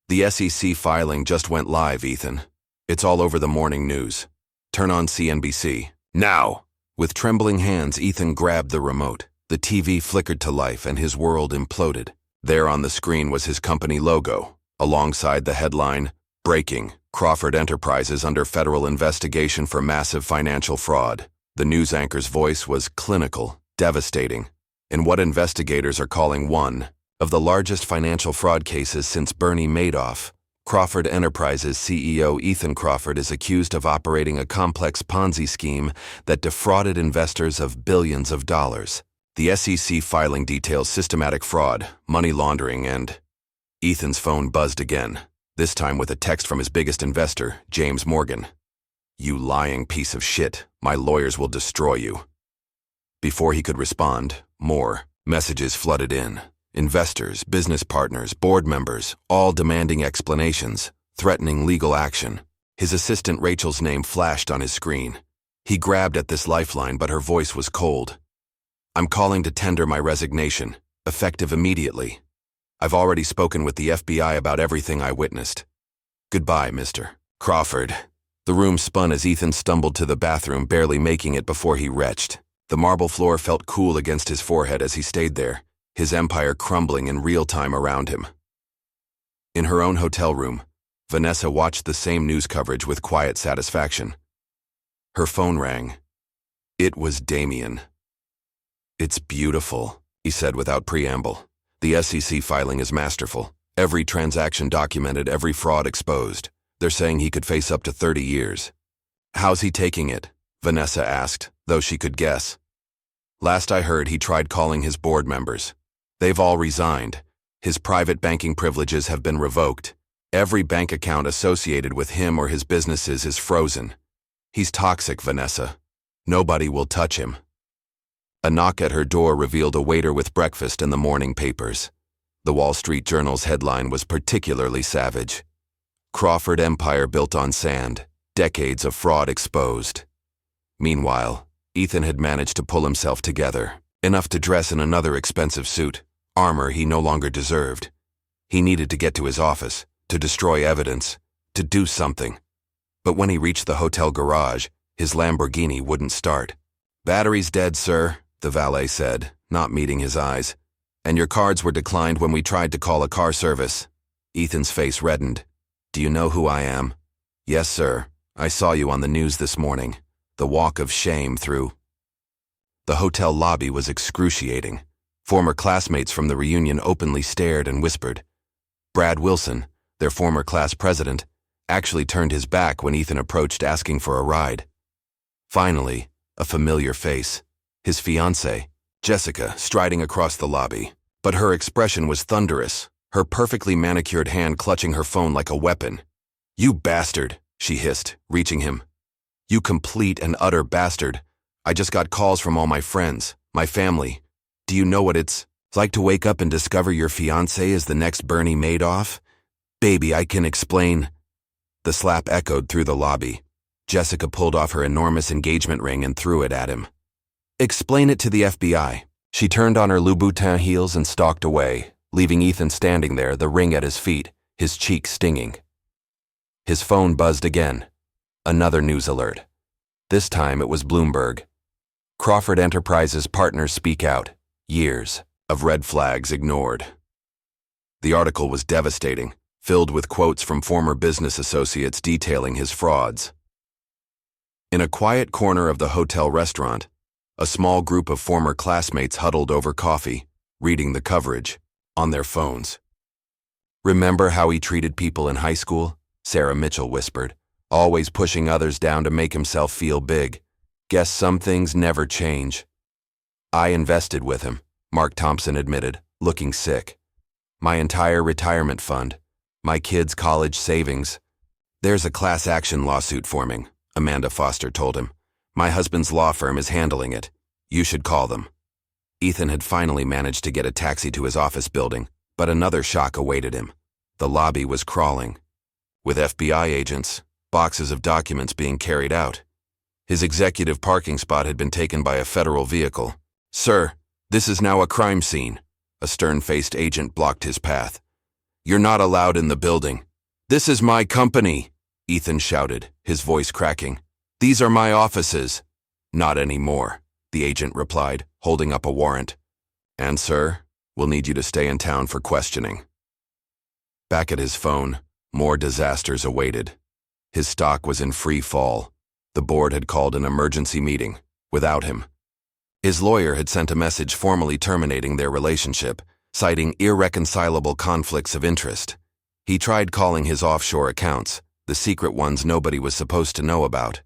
A: "The SEC filing just went live, Ethan. It's all over the morning news. Turn on CNBC. Now!" With trembling hands, Ethan grabbed the remote. The TV flickered to life and his world imploded. There on the screen was his company logo, alongside the headline, "Breaking, Crawford Enterprises under federal investigation for massive financial fraud." The news anchor's voice was clinical, devastating, in what investigators are calling one of the largest financial fraud cases since Bernie Madoff. Crawford Enterprises CEO Ethan Crawford is accused of operating a complex Ponzi scheme that defrauded investors of billions of dollars. The SEC filing details systematic fraud, money laundering, and... Ethan's phone buzzed again, this time with a text from his biggest investor, James Morgan. "You lying piece of shit, my lawyers will destroy you." Before he could respond, more messages flooded in. Investors, business partners, board members, all demanding explanations, threatening legal action. His assistant Rachel's name flashed on his screen. He grabbed at this lifeline, but her voice was cold. "I'm calling to tender my resignation, effective immediately. I've already spoken with the FBI about everything I witnessed. Goodbye, Mr. Crawford." The room spun as Ethan stumbled to the bathroom, barely making it before he retched. The marble floor felt cool against his forehead as he stayed there, his empire crumbling in real time around him. In her own hotel room, Vanessa watched the same news coverage with quiet satisfaction. Her phone rang. It was Damien. "It's beautiful," he said without preamble. "The SEC filing is masterful. Every transaction documented, every fraud exposed. They're saying he could face up to 30 years. "How's he taking it?" Vanessa asked, though she could guess. "Last I heard, he tried calling his board members. They've all resigned. His private banking privileges have been revoked. Every bank account associated with him or his businesses is frozen. He's toxic, Vanessa. Nobody will touch him." A knock at her door revealed a waiter with breakfast and the morning papers. The Wall Street Journal's headline was particularly savage. "Crawford Empire built on sand. Decades of fraud exposed." Meanwhile, Ethan had managed to pull himself together, enough to dress in another expensive suit, armor he no longer deserved. He needed to get to his office, to destroy evidence, to do something. But when he reached the hotel garage, his Lamborghini wouldn't start. "Battery's dead, sir," the valet said, not meeting his eyes. "And your cards were declined when we tried to call a car service." Ethan's face reddened. "Do you know who I am?" "Yes, sir. I saw you on the news this morning. The walk of shame through." The hotel lobby was excruciating. Former classmates from the reunion openly stared and whispered. Brad Wilson, their former class president, actually turned his back when Ethan approached asking for a ride. Finally, a familiar face, his fiancée, Jessica, striding across the lobby. But her expression was thunderous, her perfectly manicured hand clutching her phone like a weapon. "You bastard," she hissed, reaching him. "You complete and utter bastard. I just got calls from all my friends, my family. Do you know what it's like to wake up and discover your fiancé is the next Bernie Madoff? Baby, I can explain." The slap echoed through the lobby. Jessica pulled off her enormous engagement ring and threw it at him. "Explain it to the FBI." She turned on her Louboutin heels and stalked away, leaving Ethan standing there, the ring at his feet, his cheeks stinging. His phone buzzed again. Another news alert. This time it was Bloomberg. Crawford Enterprises partners speak out. Years of red flags ignored. The article was devastating, filled with quotes from former business associates detailing his frauds. In a quiet corner of the hotel restaurant, a small group of former classmates huddled over coffee, reading the coverage, on their phones. "Remember how he treated people in high school?" Sarah Mitchell whispered, "always pushing others down to make himself feel big. Guess some things never change." "I invested with him," Mark Thompson admitted, looking sick. "My entire retirement fund, my kids' college savings." "There's a class action lawsuit forming," Amanda Foster told him. "My husband's law firm is handling it. You should call them." Ethan had finally managed to get a taxi to his office building, but another shock awaited him. The lobby was crawling, with FBI agents, boxes of documents being carried out. His executive parking spot had been taken by a federal vehicle. "Sir, this is now a crime scene." A stern-faced agent blocked his path. "You're not allowed in the building." "This is my company," Ethan shouted, his voice cracking. "These are my offices." "Not anymore," the agent replied, holding up a warrant. "And, sir, we'll need you to stay in town for questioning." Back at his phone, more disasters awaited. His stock was in free fall. The board had called an emergency meeting, without him. His lawyer had sent a message formally terminating their relationship, citing irreconcilable conflicts of interest. He tried calling his offshore accounts, the secret ones nobody was supposed to know about.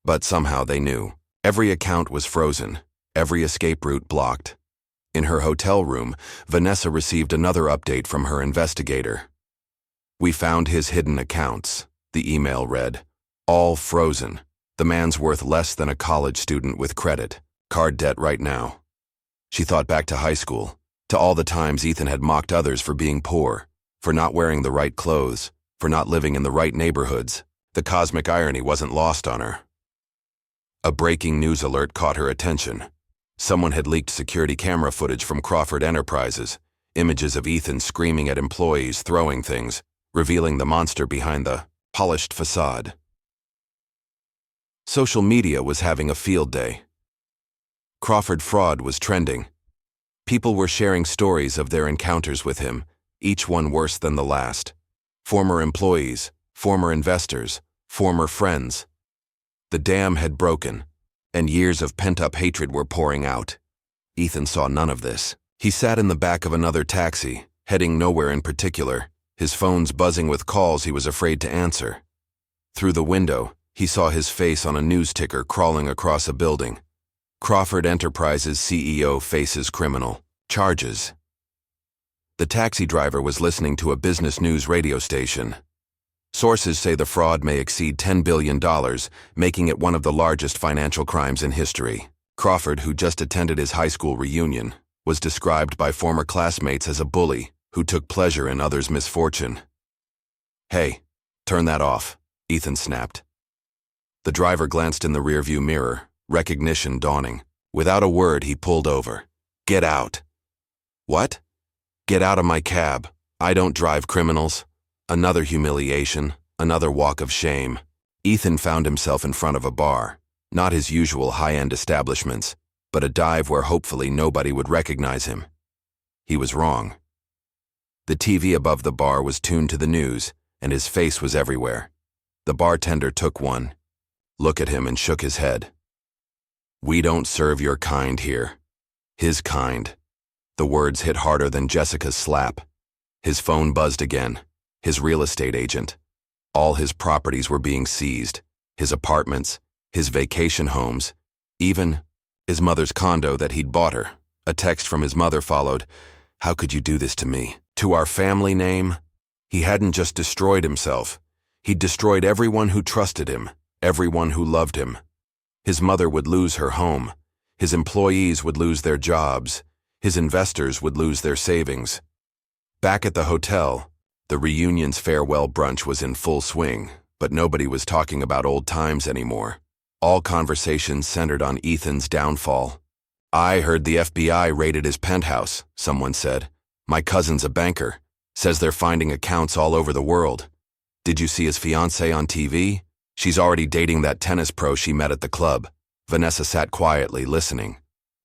A: But somehow they knew. Every account was frozen, every escape route blocked. In her hotel room, Vanessa received another update from her investigator. "We found his hidden accounts," the email read. "All frozen. The man's worth less than a college student with credit. Card debt right now." She thought back to high school, to all the times Ethan had mocked others for being poor, for not wearing the right clothes, for not living in the right neighborhoods. The cosmic irony wasn't lost on her. A breaking news alert caught her attention. Someone had leaked security camera footage from Crawford Enterprises, images of Ethan screaming at employees, throwing things, revealing the monster behind the polished facade. Social media was having a field day. Crawford fraud was trending. People were sharing stories of their encounters with him, each one worse than the last. Former employees, former investors, former friends. The dam had broken, and years of pent-up hatred were pouring out. Ethan saw none of this. He sat in the back of another taxi, heading nowhere in particular, his phones buzzing with calls he was afraid to answer. Through the window, he saw his face on a news ticker crawling across a building. Crawford Enterprises CEO faces criminal charges. The taxi driver was listening to a business news radio station. Sources say the fraud may exceed $10 billion, making it one of the largest financial crimes in history. Crawford, who just attended his high school reunion, was described by former classmates as a bully who took pleasure in others' misfortune. "Hey, turn that off," Ethan snapped. The driver glanced in the rearview mirror, recognition dawning. Without a word, he pulled over. "Get out." "What?" "Get out of my cab. I don't drive criminals." Another humiliation, another walk of shame. Ethan found himself in front of a bar. Not his usual high-end establishments, but a dive where hopefully nobody would recognize him. He was wrong. The TV above the bar was tuned to the news, and his face was everywhere. The bartender took one look at him and shook his head. "We don't serve your kind here." His kind. The words hit harder than Jessica's slap. His phone buzzed again. His real estate agent. All his properties were being seized. His apartments, his vacation homes, even his mother's condo that he'd bought her. A text from his mother followed. "How could you do this to me? To our family name?" He hadn't just destroyed himself. He'd destroyed everyone who trusted him, everyone who loved him. His mother would lose her home. His employees would lose their jobs. His investors would lose their savings. Back at the hotel, the reunion's farewell brunch was in full swing, but nobody was talking about old times anymore. All conversations centered on Ethan's downfall. "I heard the FBI raided his penthouse," someone said. "My cousin's a banker. Says they're finding accounts all over the world. Did you see his fiancée on TV? She's already dating that tennis pro she met at the club." Vanessa sat quietly, listening.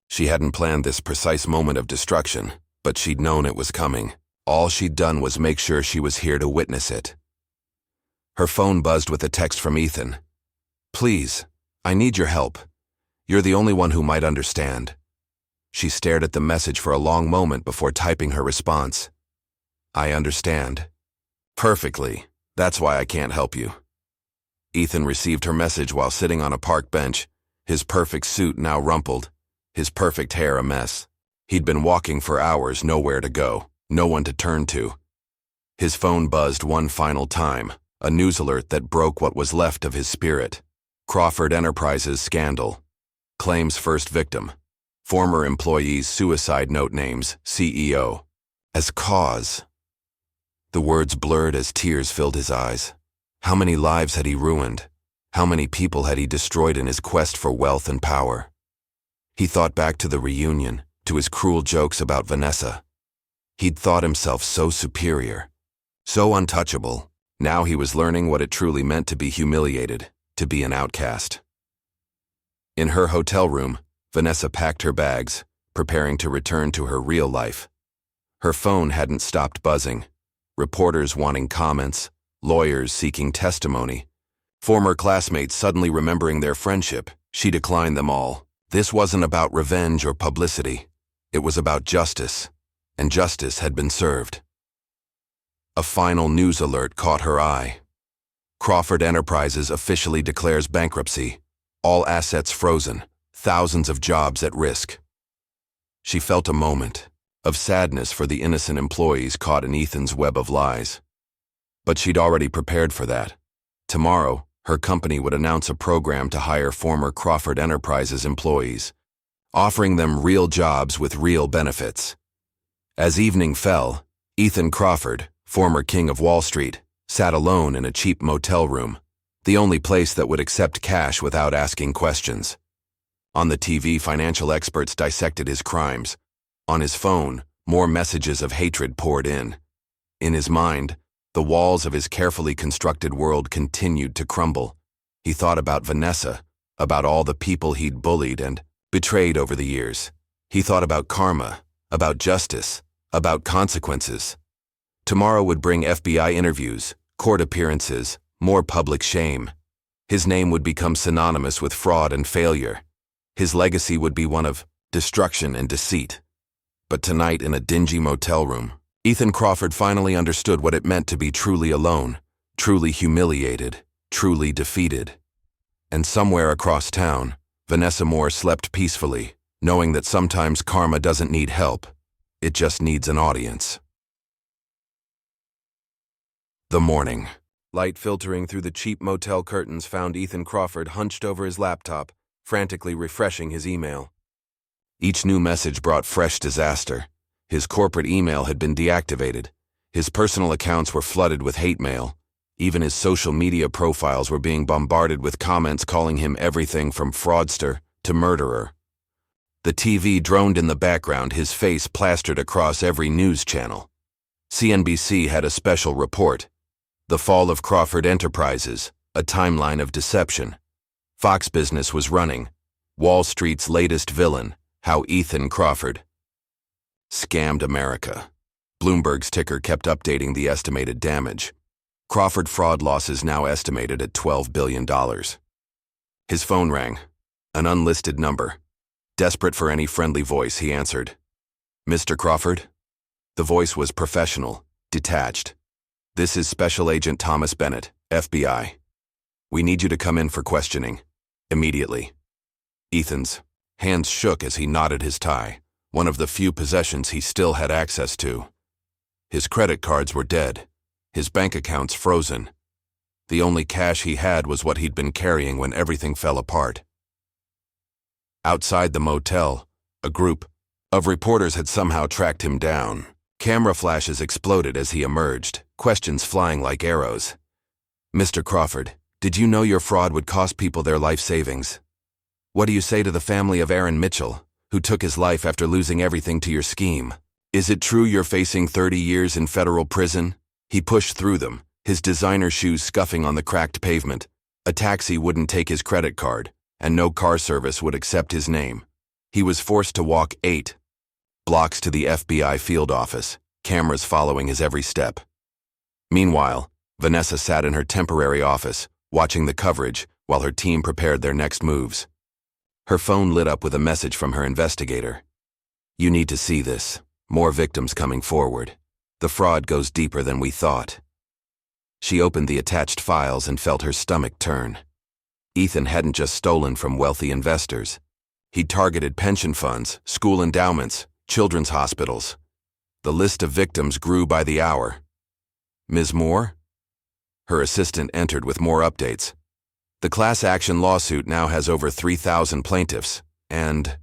A: She hadn't planned this precise moment of destruction, but she'd known it was coming. All she'd done was make sure she was here to witness it. Her phone buzzed with a text from Ethan. "Please, I need your help. You're the only one who might understand." She stared at the message for a long moment before typing her response. "I understand. Perfectly. That's why I can't help you." Ethan received her message while sitting on a park bench, his perfect suit now rumpled, his perfect hair a mess. He'd been walking for hours, nowhere to go, no one to turn to. His phone buzzed one final time, a news alert that broke what was left of his spirit. Crawford Enterprises scandal. Claims first victim. Former employees' suicide note names, CEO. As cause. The words blurred as tears filled his eyes. How many lives had he ruined? How many people had he destroyed in his quest for wealth and power? He thought back to the reunion, to his cruel jokes about Vanessa. He'd thought himself so superior, so untouchable. Now he was learning what it truly meant to be humiliated, to be an outcast. In her hotel room, Vanessa packed her bags, preparing to return to her real life. Her phone hadn't stopped buzzing. Reporters wanting comments, lawyers seeking testimony, former classmates suddenly remembering their friendship. She declined them all. This wasn't about revenge or publicity. It was about justice, and justice had been served. A final news alert caught her eye. Crawford Enterprises officially declares bankruptcy. All assets frozen, thousands of jobs at risk. She felt a moment of sadness for the innocent employees caught in Ethan's web of lies. But she'd already prepared for that. Tomorrow, her company would announce a program to hire former Crawford Enterprises employees, offering them real jobs with real benefits. As evening fell, Ethan Crawford, former king of Wall Street, sat alone in a cheap motel room, the only place that would accept cash without asking questions. On the TV, financial experts dissected his crimes. On his phone, more messages of hatred poured in. In his mind, the walls of his carefully constructed world continued to crumble. He thought about Vanessa, about all the people he'd bullied and betrayed over the years. He thought about karma, about justice, about consequences. Tomorrow would bring FBI interviews, court appearances, more public shame. His name would become synonymous with fraud and failure. His legacy would be one of destruction and deceit. But tonight, in a dingy motel room, Ethan Crawford finally understood what it meant to be truly alone, truly humiliated, truly defeated. And somewhere across town, Vanessa Moore slept peacefully, knowing that sometimes karma doesn't need help, it just needs an audience. The morning. Light filtering through the cheap motel curtains found Ethan Crawford hunched over his laptop, frantically refreshing his email. Each new message brought fresh disaster. His corporate email had been deactivated. His personal accounts were flooded with hate mail. Even his social media profiles were being bombarded with comments calling him everything from fraudster to murderer. The TV droned in the background, his face plastered across every news channel. CNBC had a special report. The Fall of Crawford Enterprises, a timeline of deception. Fox Business was running. Wall Street's latest villain, how Ethan Crawford scammed America. Bloomberg's ticker kept updating the estimated damage. Crawford fraud losses now estimated at $12 billion. His phone rang. An unlisted number. Desperate for any friendly voice, he answered. "Mr. Crawford?" The voice was professional, detached. "This is Special Agent Thomas Bennett, FBI. We need you to come in for questioning. Immediately." Ethan's hands shook as he knotted his tie, one of the few possessions he still had access to. His credit cards were dead, his bank accounts frozen. The only cash he had was what he'd been carrying when everything fell apart. Outside the motel, a group of reporters had somehow tracked him down. Camera flashes exploded as he emerged, questions flying like arrows. "Mr. Crawford, did you know your fraud would cost people their life savings? What do you say to the family of Aaron Mitchell, who took his life after losing everything to your scheme? Is it true you're facing 30 years in federal prison?" He pushed through them, his designer shoes scuffing on the cracked pavement. A taxi wouldn't take his credit card, and no car service would accept his name. He was forced to walk 8 blocks to the FBI field office, cameras following his every step. Meanwhile, Vanessa sat in her temporary office, watching the coverage while her team prepared their next moves. Her phone lit up with a message from her investigator. "You need to see this. More victims coming forward. The fraud goes deeper than we thought." She opened the attached files and felt her stomach turn. Ethan hadn't just stolen from wealthy investors. He'd targeted pension funds, school endowments, children's hospitals. The list of victims grew by the hour. "Ms. Moore?" Her assistant entered with more updates. "The class action lawsuit now has over 3,000 plaintiffs, and..."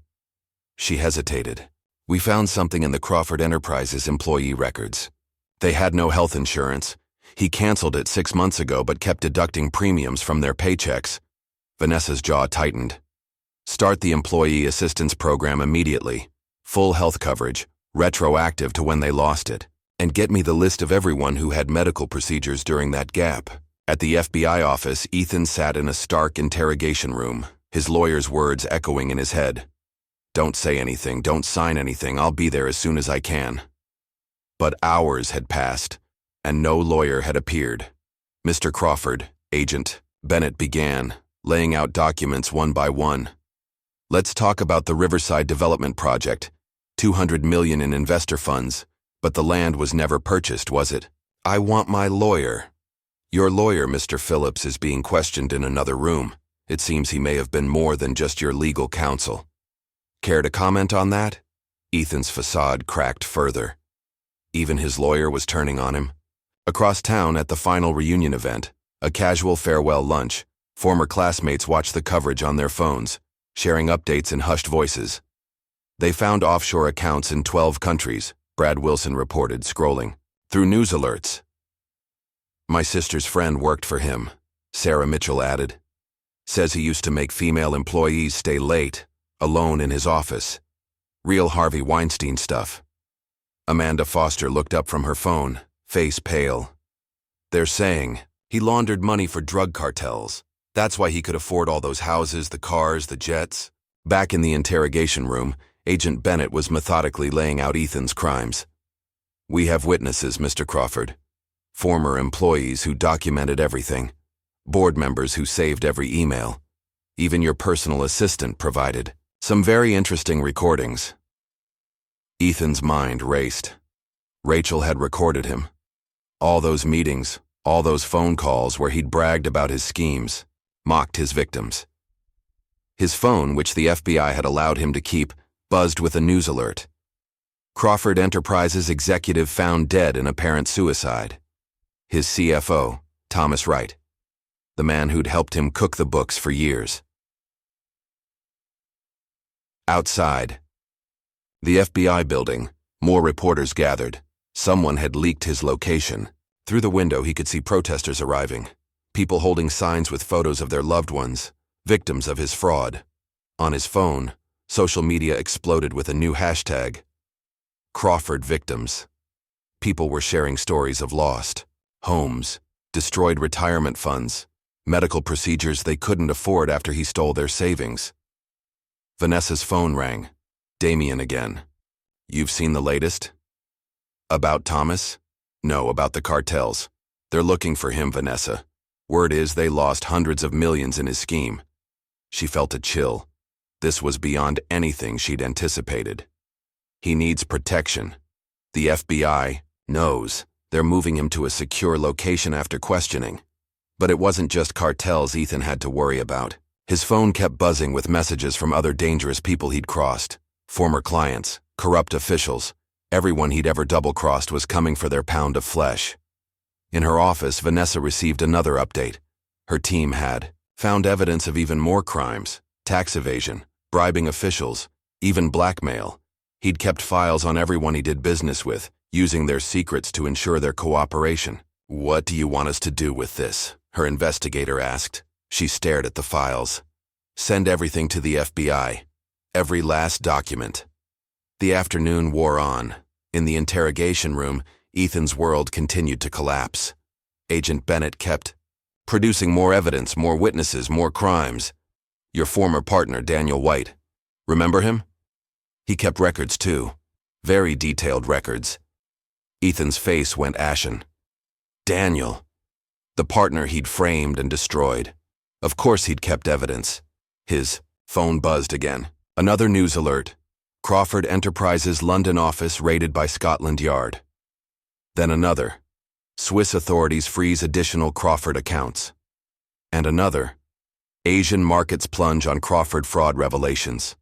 A: She hesitated. "We found something in the Crawford Enterprises employee records. They had no health insurance. He canceled it 6 months ago but kept deducting premiums from their paychecks." Vanessa's jaw tightened. "Start the Employee Assistance Program immediately. Full health coverage, retroactive to when they lost it. And get me the list of everyone who had medical procedures during that gap." At the FBI office, Ethan sat in a stark interrogation room, his lawyer's words echoing in his head. "Don't say anything, don't sign anything, I'll be there as soon as I can." But hours had passed, and no lawyer had appeared. "Mr. Crawford," Agent Bennett began, laying out documents one by one. "Let's talk about the Riverside Development Project. $200 million in investor funds, but the land was never purchased, was it?" "I want my lawyer." "Your lawyer, Mr. Phillips, is being questioned in another room. It seems he may have been more than just your legal counsel." "Care to comment on that?" Ethan's facade cracked further. Even his lawyer was turning on him. Across town at the final reunion event, a casual farewell lunch, former classmates watched the coverage on their phones, sharing updates in hushed voices. They found offshore accounts in 12 countries, Brad Wilson reported, scrolling through news alerts. "My sister's friend worked for him," Sarah Mitchell added. "Says he used to make female employees stay late, alone in his office. Real Harvey Weinstein stuff." Amanda Foster looked up from her phone, face pale. "They're saying he laundered money for drug cartels. That's why he could afford all those houses, the cars, the jets." Back in the interrogation room, Agent Bennett was methodically laying out Ethan's crimes. "We have witnesses, Mr. Crawford. Former employees who documented everything. Board members who saved every email. Even your personal assistant provided some very interesting recordings." Ethan's mind raced. Rachel had recorded him. All those meetings, all those phone calls where he'd bragged about his schemes, mocked his victims. His phone, which the FBI had allowed him to keep, buzzed with a news alert. Crawford Enterprises executive found dead in apparent suicide. His CFO, Thomas Wright, the man who'd helped him cook the books for years. Outside the FBI building, more reporters gathered. Someone had leaked his location. Through the window he could see protesters arriving, people holding signs with photos of their loved ones, victims of his fraud. On his phone, social media exploded with a new hashtag, Crawford victims. People were sharing stories of lost homes, destroyed retirement funds, medical procedures they couldn't afford after he stole their savings. Vanessa's phone rang. Damien again. "You've seen the latest?" "About Thomas?" "No, about the cartels. They're looking for him, Vanessa. Word is they lost hundreds of millions in his scheme." She felt a chill. This was beyond anything she'd anticipated. "He needs protection. The FBI knows. They're moving him to a secure location after questioning." But it wasn't just cartels Ethan had to worry about. His phone kept buzzing with messages from other dangerous people he'd crossed. Former clients, corrupt officials, everyone he'd ever double-crossed was coming for their pound of flesh. In her office, Vanessa received another update. Her team had found evidence of even more crimes: tax evasion, bribing officials, even blackmail. He'd kept files on everyone he did business with, using their secrets to ensure their cooperation. "What do you want us to do with this?" her investigator asked. She stared at the files. "Send everything to the FBI. Every last document." The afternoon wore on. In the interrogation room, Ethan's world continued to collapse. Agent Bennett kept producing more evidence, more witnesses, more crimes. "Your former partner, Daniel White. Remember him?" "He kept records too. Very detailed records." Ethan's face went ashen. Daniel. The partner he'd framed and destroyed. Of course he'd kept evidence. His phone buzzed again. Another news alert. Crawford Enterprises' London office raided by Scotland Yard. Then another. Swiss authorities freeze additional Crawford accounts. And another. Asian markets plunge on Crawford fraud revelations.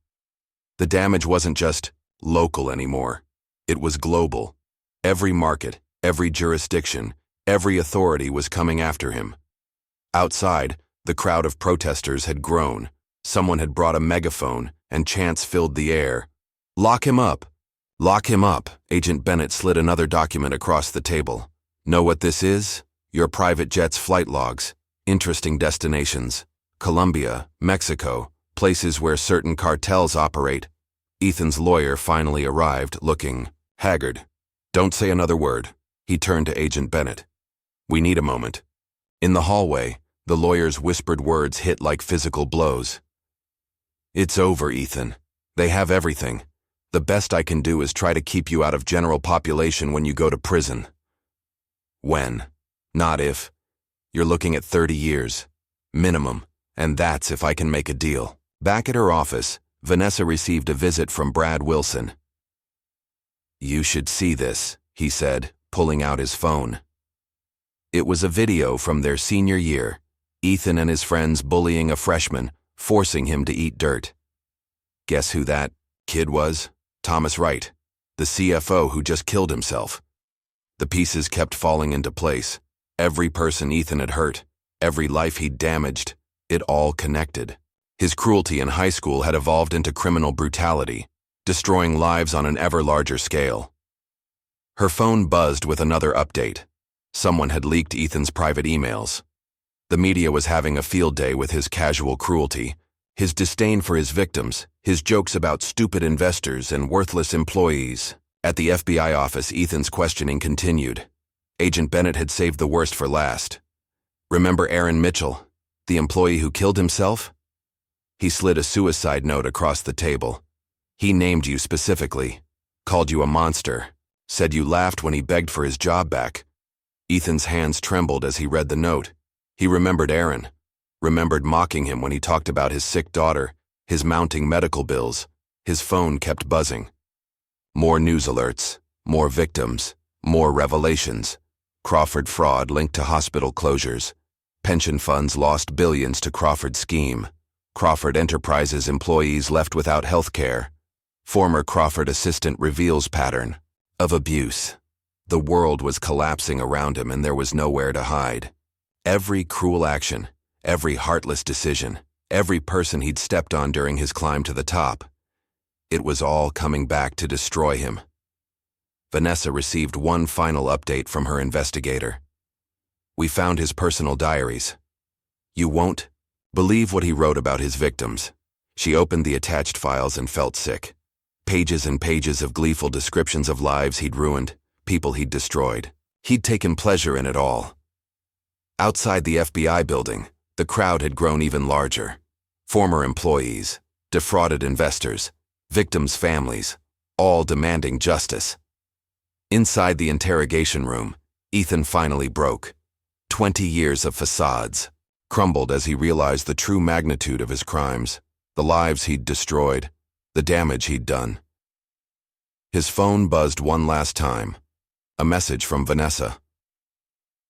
A: The damage wasn't just local anymore. It was global. Every market, every jurisdiction, every authority was coming after him. Outside, the crowd of protesters had grown. Someone had brought a megaphone, and chants filled the air. "Lock him up! Lock him up!" Agent Bennett slid another document across the table. "Know what this is? Your private jet's flight logs. Interesting destinations. Colombia, Mexico, places where certain cartels operate." Ethan's lawyer finally arrived, looking haggard. "Don't say another word." He turned to Agent Bennett. "We need a moment." In the hallway, the lawyer's whispered words hit like physical blows. "It's over, Ethan. They have everything. The best I can do is try to keep you out of general population when you go to prison." "When? Not if. You're looking at 30 years. Minimum. And that's if I can make a deal." Back at her office, Vanessa received a visit from Brad Wilson. "You should see this," he said, pulling out his phone. It was a video from their senior year, Ethan and his friends bullying a freshman, forcing him to eat dirt. Guess who that kid was? Thomas Wright, the CFO who just killed himself. The pieces kept falling into place. Every person Ethan had hurt, every life he'd damaged, it all connected. His cruelty in high school had evolved into criminal brutality, destroying lives on an ever larger scale. Her phone buzzed with another update. Someone had leaked Ethan's private emails. The media was having a field day with his casual cruelty, his disdain for his victims, his jokes about stupid investors and worthless employees. At the FBI office, Ethan's questioning continued. Agent Bennett had saved the worst for last. "Remember Aaron Mitchell, the employee who killed himself?" He slid a suicide note across the table. "He named you specifically, called you a monster, said you laughed when he begged for his job back." Ethan's hands trembled as he read the note. He remembered Aaron, remembered mocking him when he talked about his sick daughter, his mounting medical bills. His phone kept buzzing. More news alerts, more victims, more revelations. Crawford fraud linked to hospital closures. Pension funds lost billions to Crawford scheme. Crawford Enterprises employees left without health care. Former Crawford assistant reveals pattern of abuse. The world was collapsing around him and there was nowhere to hide. Every cruel action, every heartless decision, every person he'd stepped on during his climb to the top, it was all coming back to destroy him. Vanessa received one final update from her investigator. "We found his personal diaries. You won't believe what he wrote about his victims." She opened the attached files and felt sick. Pages and pages of gleeful descriptions of lives he'd ruined, people he'd destroyed. He'd taken pleasure in it all. Outside the FBI building, The crowd had grown even larger. Former employees, defrauded investors, victims' families, all demanding justice. Inside the interrogation room, Ethan finally broke. 20 years of facades crumbled as he realized the true magnitude of his crimes, the lives he'd destroyed, the damage he'd done. His phone buzzed one last time. A message from Vanessa.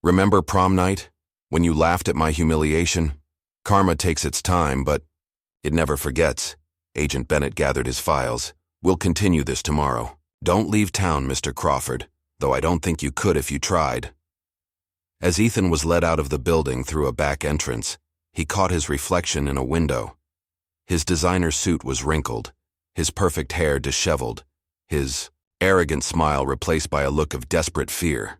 A: "Remember prom night, when you laughed at my humiliation? Karma takes its time, but it never forgets." Agent Bennett gathered his files. "We'll continue this tomorrow. Don't leave town, Mr. Crawford, though I don't think you could if you tried." As Ethan was led out of the building through a back entrance, he caught his reflection in a window. His designer suit was wrinkled, his perfect hair disheveled, his arrogant smile replaced by a look of desperate fear.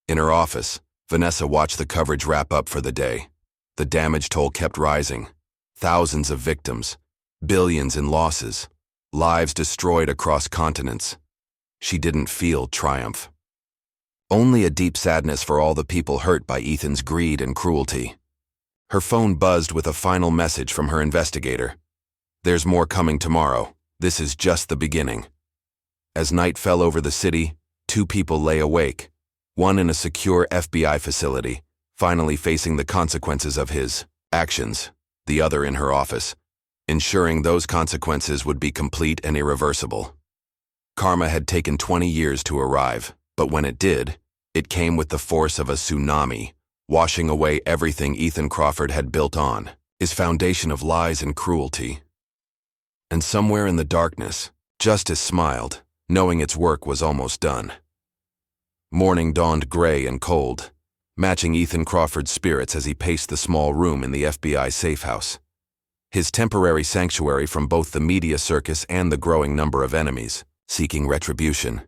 A: In her office, Vanessa watched the coverage wrap up for the day. The damage toll kept rising. Thousands of victims, billions in losses, lives destroyed across continents. She didn't feel triumph. Only a deep sadness for all the people hurt by Ethan's greed and cruelty. Her phone buzzed with a final message from her investigator. "There's more coming tomorrow. This is just the beginning." As night fell over the city, two people lay awake, one in a secure FBI facility, finally facing the consequences of his actions, the other in her office, ensuring those consequences would be complete and irreversible. Karma had taken 20 years to arrive, but when it did, it came with the force of a tsunami, washing away everything Ethan Crawford had built on, his foundation of lies and cruelty. And somewhere in the darkness, justice smiled, knowing its work was almost done. Morning dawned gray and cold, matching Ethan Crawford's spirits as he paced the small room in the FBI safe house. His temporary sanctuary from both the media circus and the growing number of enemies, seeking retribution.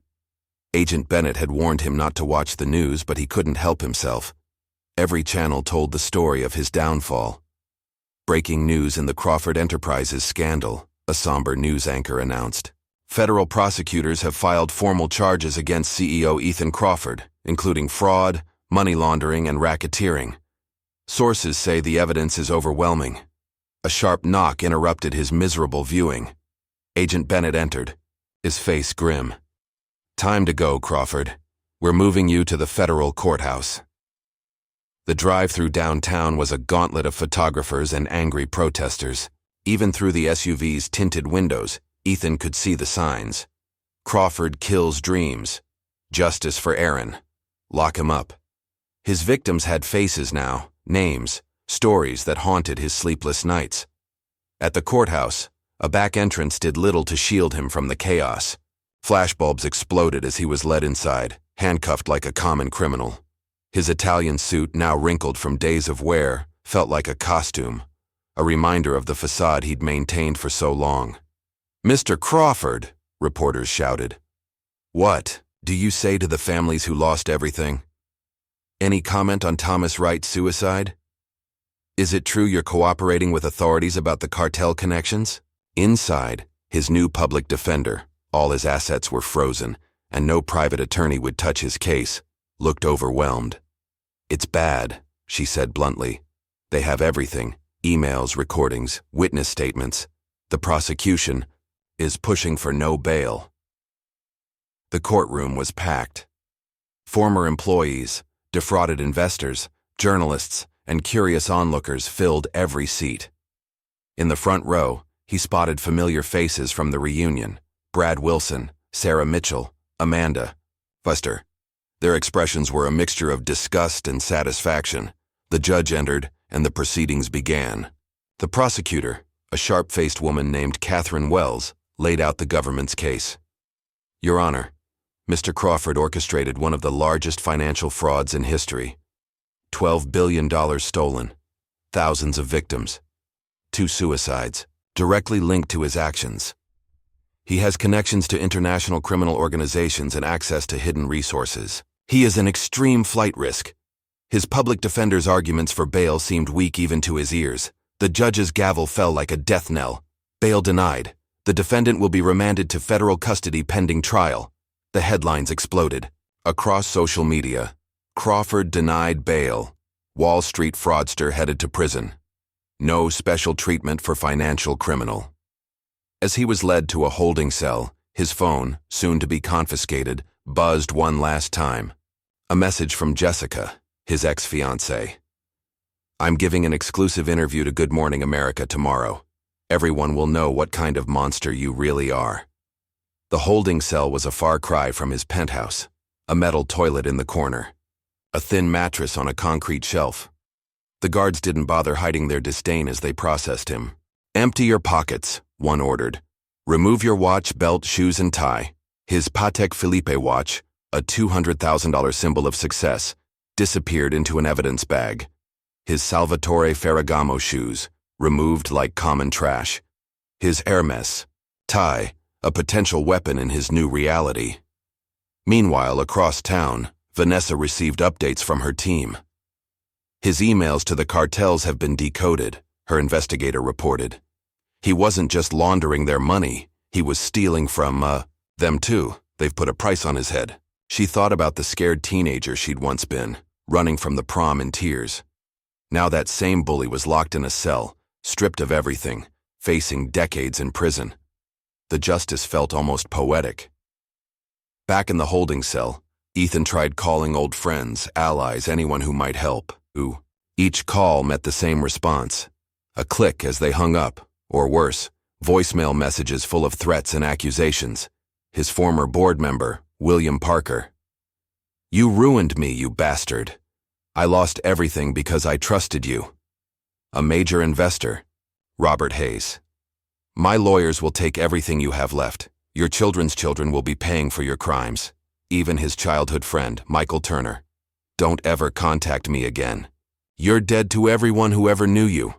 A: Agent Bennett had warned him not to watch the news, but he couldn't help himself. Every channel told the story of his downfall. "Breaking news in the Crawford Enterprises scandal," a somber news anchor announced. "Federal prosecutors have filed formal charges against CEO Ethan Crawford, including fraud, money laundering, and racketeering. Sources say the evidence is overwhelming." A sharp knock interrupted his miserable viewing. Agent Bennett entered, his face grim. "Time to go, Crawford. We're moving you to the federal courthouse." The drive-through downtown was a gauntlet of photographers and angry protesters. Even through the SUV's tinted windows, Ethan could see the signs. "Crawford kills dreams. Justice for Aaron. Lock him up." His victims had faces now, names, stories that haunted his sleepless nights. At the courthouse, a back entrance did little to shield him from the chaos. Flashbulbs exploded as he was led inside, handcuffed like a common criminal. His Italian suit, now wrinkled from days of wear, felt like a costume, a reminder of the facade he'd maintained for so long. "Mr. Crawford," reporters shouted. "What do you say to the families who lost everything? Any comment on Thomas Wright's suicide? Is it true you're cooperating with authorities about the cartel connections?" Inside, his new public defender, all his assets were frozen, and no private attorney would touch his case, looked overwhelmed. "It's bad," she said bluntly. "They have everything, emails, recordings, witness statements. The prosecution is pushing for no bail." The courtroom was packed. Former employees, defrauded investors, journalists, and curious onlookers filled every seat. In the front row, he spotted familiar faces from the reunion: Brad Wilson, Sarah Mitchell, Amanda Fuster. Their expressions were a mixture of disgust and satisfaction. The judge entered, and the proceedings began. The prosecutor, a sharp-faced woman named Catherine Wells, laid out the government's case. "Your Honor, Mr. Crawford orchestrated one of the largest financial frauds in history. $12 billion stolen, thousands of victims, 2 suicides, directly linked to his actions. He has connections to international criminal organizations and access to hidden resources. He is an extreme flight risk." His public defender's arguments for bail seemed weak even to his ears. The judge's gavel fell like a death knell. "Bail denied. The defendant will be remanded to federal custody pending trial." The headlines exploded. Across social media, "Crawford denied bail. Wall Street fraudster headed to prison. No special treatment for financial criminal. As he was led to a holding cell, his phone, soon to be confiscated, buzzed one last time. A message from Jessica, his ex-fiancée. "I'm giving an exclusive interview to Good Morning America tomorrow. Everyone will know what kind of monster you really are." The holding cell was a far cry from his penthouse. A metal toilet in the corner. A thin mattress on a concrete shelf. The guards didn't bother hiding their disdain as they processed him. "Empty your pockets," one ordered. "Remove your watch, belt, shoes, and tie." His Patek Philippe watch, a $200,000 symbol of success, disappeared into an evidence bag. His Salvatore Ferragamo shoes, removed like common trash. His Hermes tie, a potential weapon in his new reality. Meanwhile, across town, Vanessa received updates from her team. "His emails to the cartels have been decoded," her investigator reported. "He wasn't just laundering their money, he was stealing from, them too. They've put a price on his head." She thought about the scared teenager she'd once been, running from the prom in tears. Now that same bully was locked in a cell, stripped of everything, facing decades in prison. The justice felt almost poetic. Back in the holding cell, Ethan tried calling old friends, allies, anyone who might help. Each call met the same response. A click as they hung up, or worse, voicemail messages full of threats and accusations. His former board member, William Parker. "You ruined me, you bastard. I lost everything because I trusted you." A major investor, Robert Hayes. "My lawyers will take everything you have left. Your children's children will be paying for your crimes." Even his childhood friend, Michael Turner. "Don't ever contact me again. You're dead to everyone who ever knew you."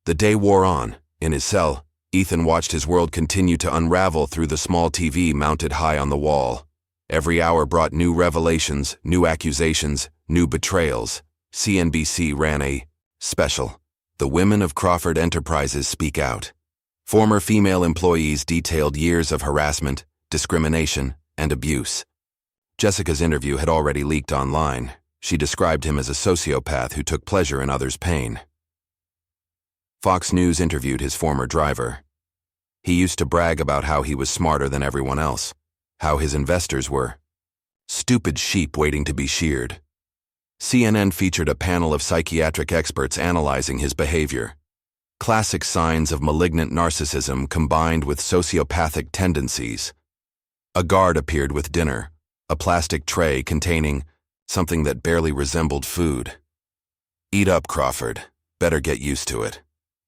A: The day wore on. In his cell, Ethan watched his world continue to unravel through the small TV mounted high on the wall. Every hour brought new revelations, new accusations, new betrayals. CNBC ran a special. The Women of Crawford Enterprises Speak Out. Former female employees detailed years of harassment, discrimination, and abuse. Jessica's interview had already leaked online. She described him as a sociopath who took pleasure in others' pain. Fox News interviewed his former driver. He used to brag about how he was smarter than everyone else, how his investors were stupid sheep waiting to be sheared. CNN featured a panel of psychiatric experts analyzing his behavior. Classic signs of malignant narcissism combined with sociopathic tendencies. A guard appeared with dinner, a plastic tray containing something that barely resembled food. "Eat up, Crawford. Better get used to it."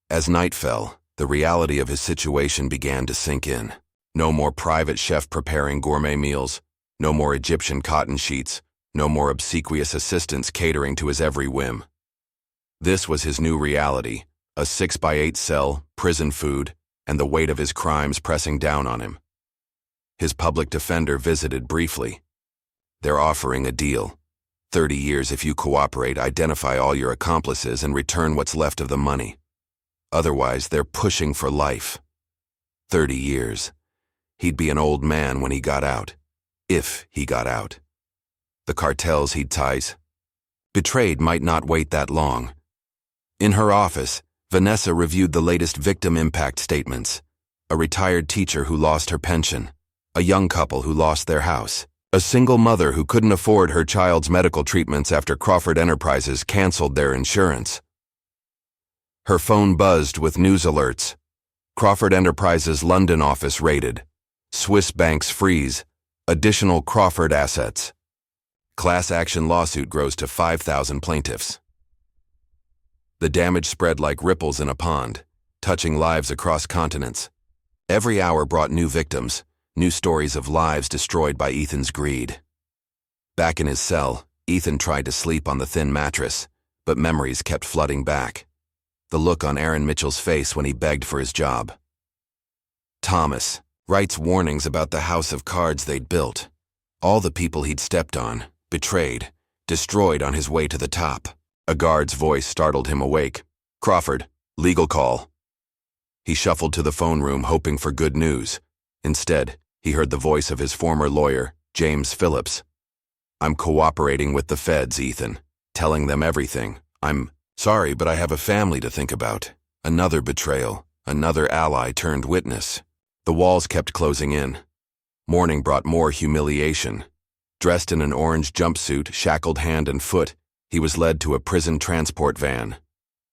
A: As night fell, the reality of his situation began to sink in. No more private chef preparing gourmet meals, no more Egyptian cotton sheets, no more obsequious assistants catering to his every whim. This was his new reality, a 6x8 cell, prison food, and the weight of his crimes pressing down on him. His public defender visited briefly. "They're offering a deal. 30 years if you cooperate, identify all your accomplices, and return what's left of the money. Otherwise, they're pushing for life." 30 years. He'd be an old man when he got out. If he got out. The cartels he'd ties. Betrayed might not wait that long. In her office, Vanessa reviewed the latest victim impact statements. A retired teacher who lost her pension. A young couple who lost their house. A single mother who couldn't afford her child's medical treatments after Crawford Enterprises canceled their insurance. Her phone buzzed with news alerts. Crawford Enterprises' London office raided. Swiss banks freeze. Additional Crawford assets. Class action lawsuit grows to 5,000 plaintiffs. The damage spread like ripples in a pond, touching lives across continents. Every hour brought new victims, new stories of lives destroyed by Ethan's greed. Back in his cell, Ethan tried to sleep on the thin mattress, but memories kept flooding back. The look on Aaron Mitchell's face when he begged for his job. Thomas writes warnings about the house of cards they'd built. All the people he'd stepped on, betrayed, destroyed on his way to the top. A guard's voice startled him awake. "Crawford, legal call." He shuffled to the phone room hoping for good news. Instead, he heard the voice of his former lawyer, James Phillips. "I'm cooperating with the feds, Ethan. telling them everything. "I'm sorry, but I have a family to think about." Another betrayal, another ally turned witness. The walls kept closing in. Morning brought more humiliation. Dressed in an orange jumpsuit, shackled hand and foot, he was led to a prison transport van.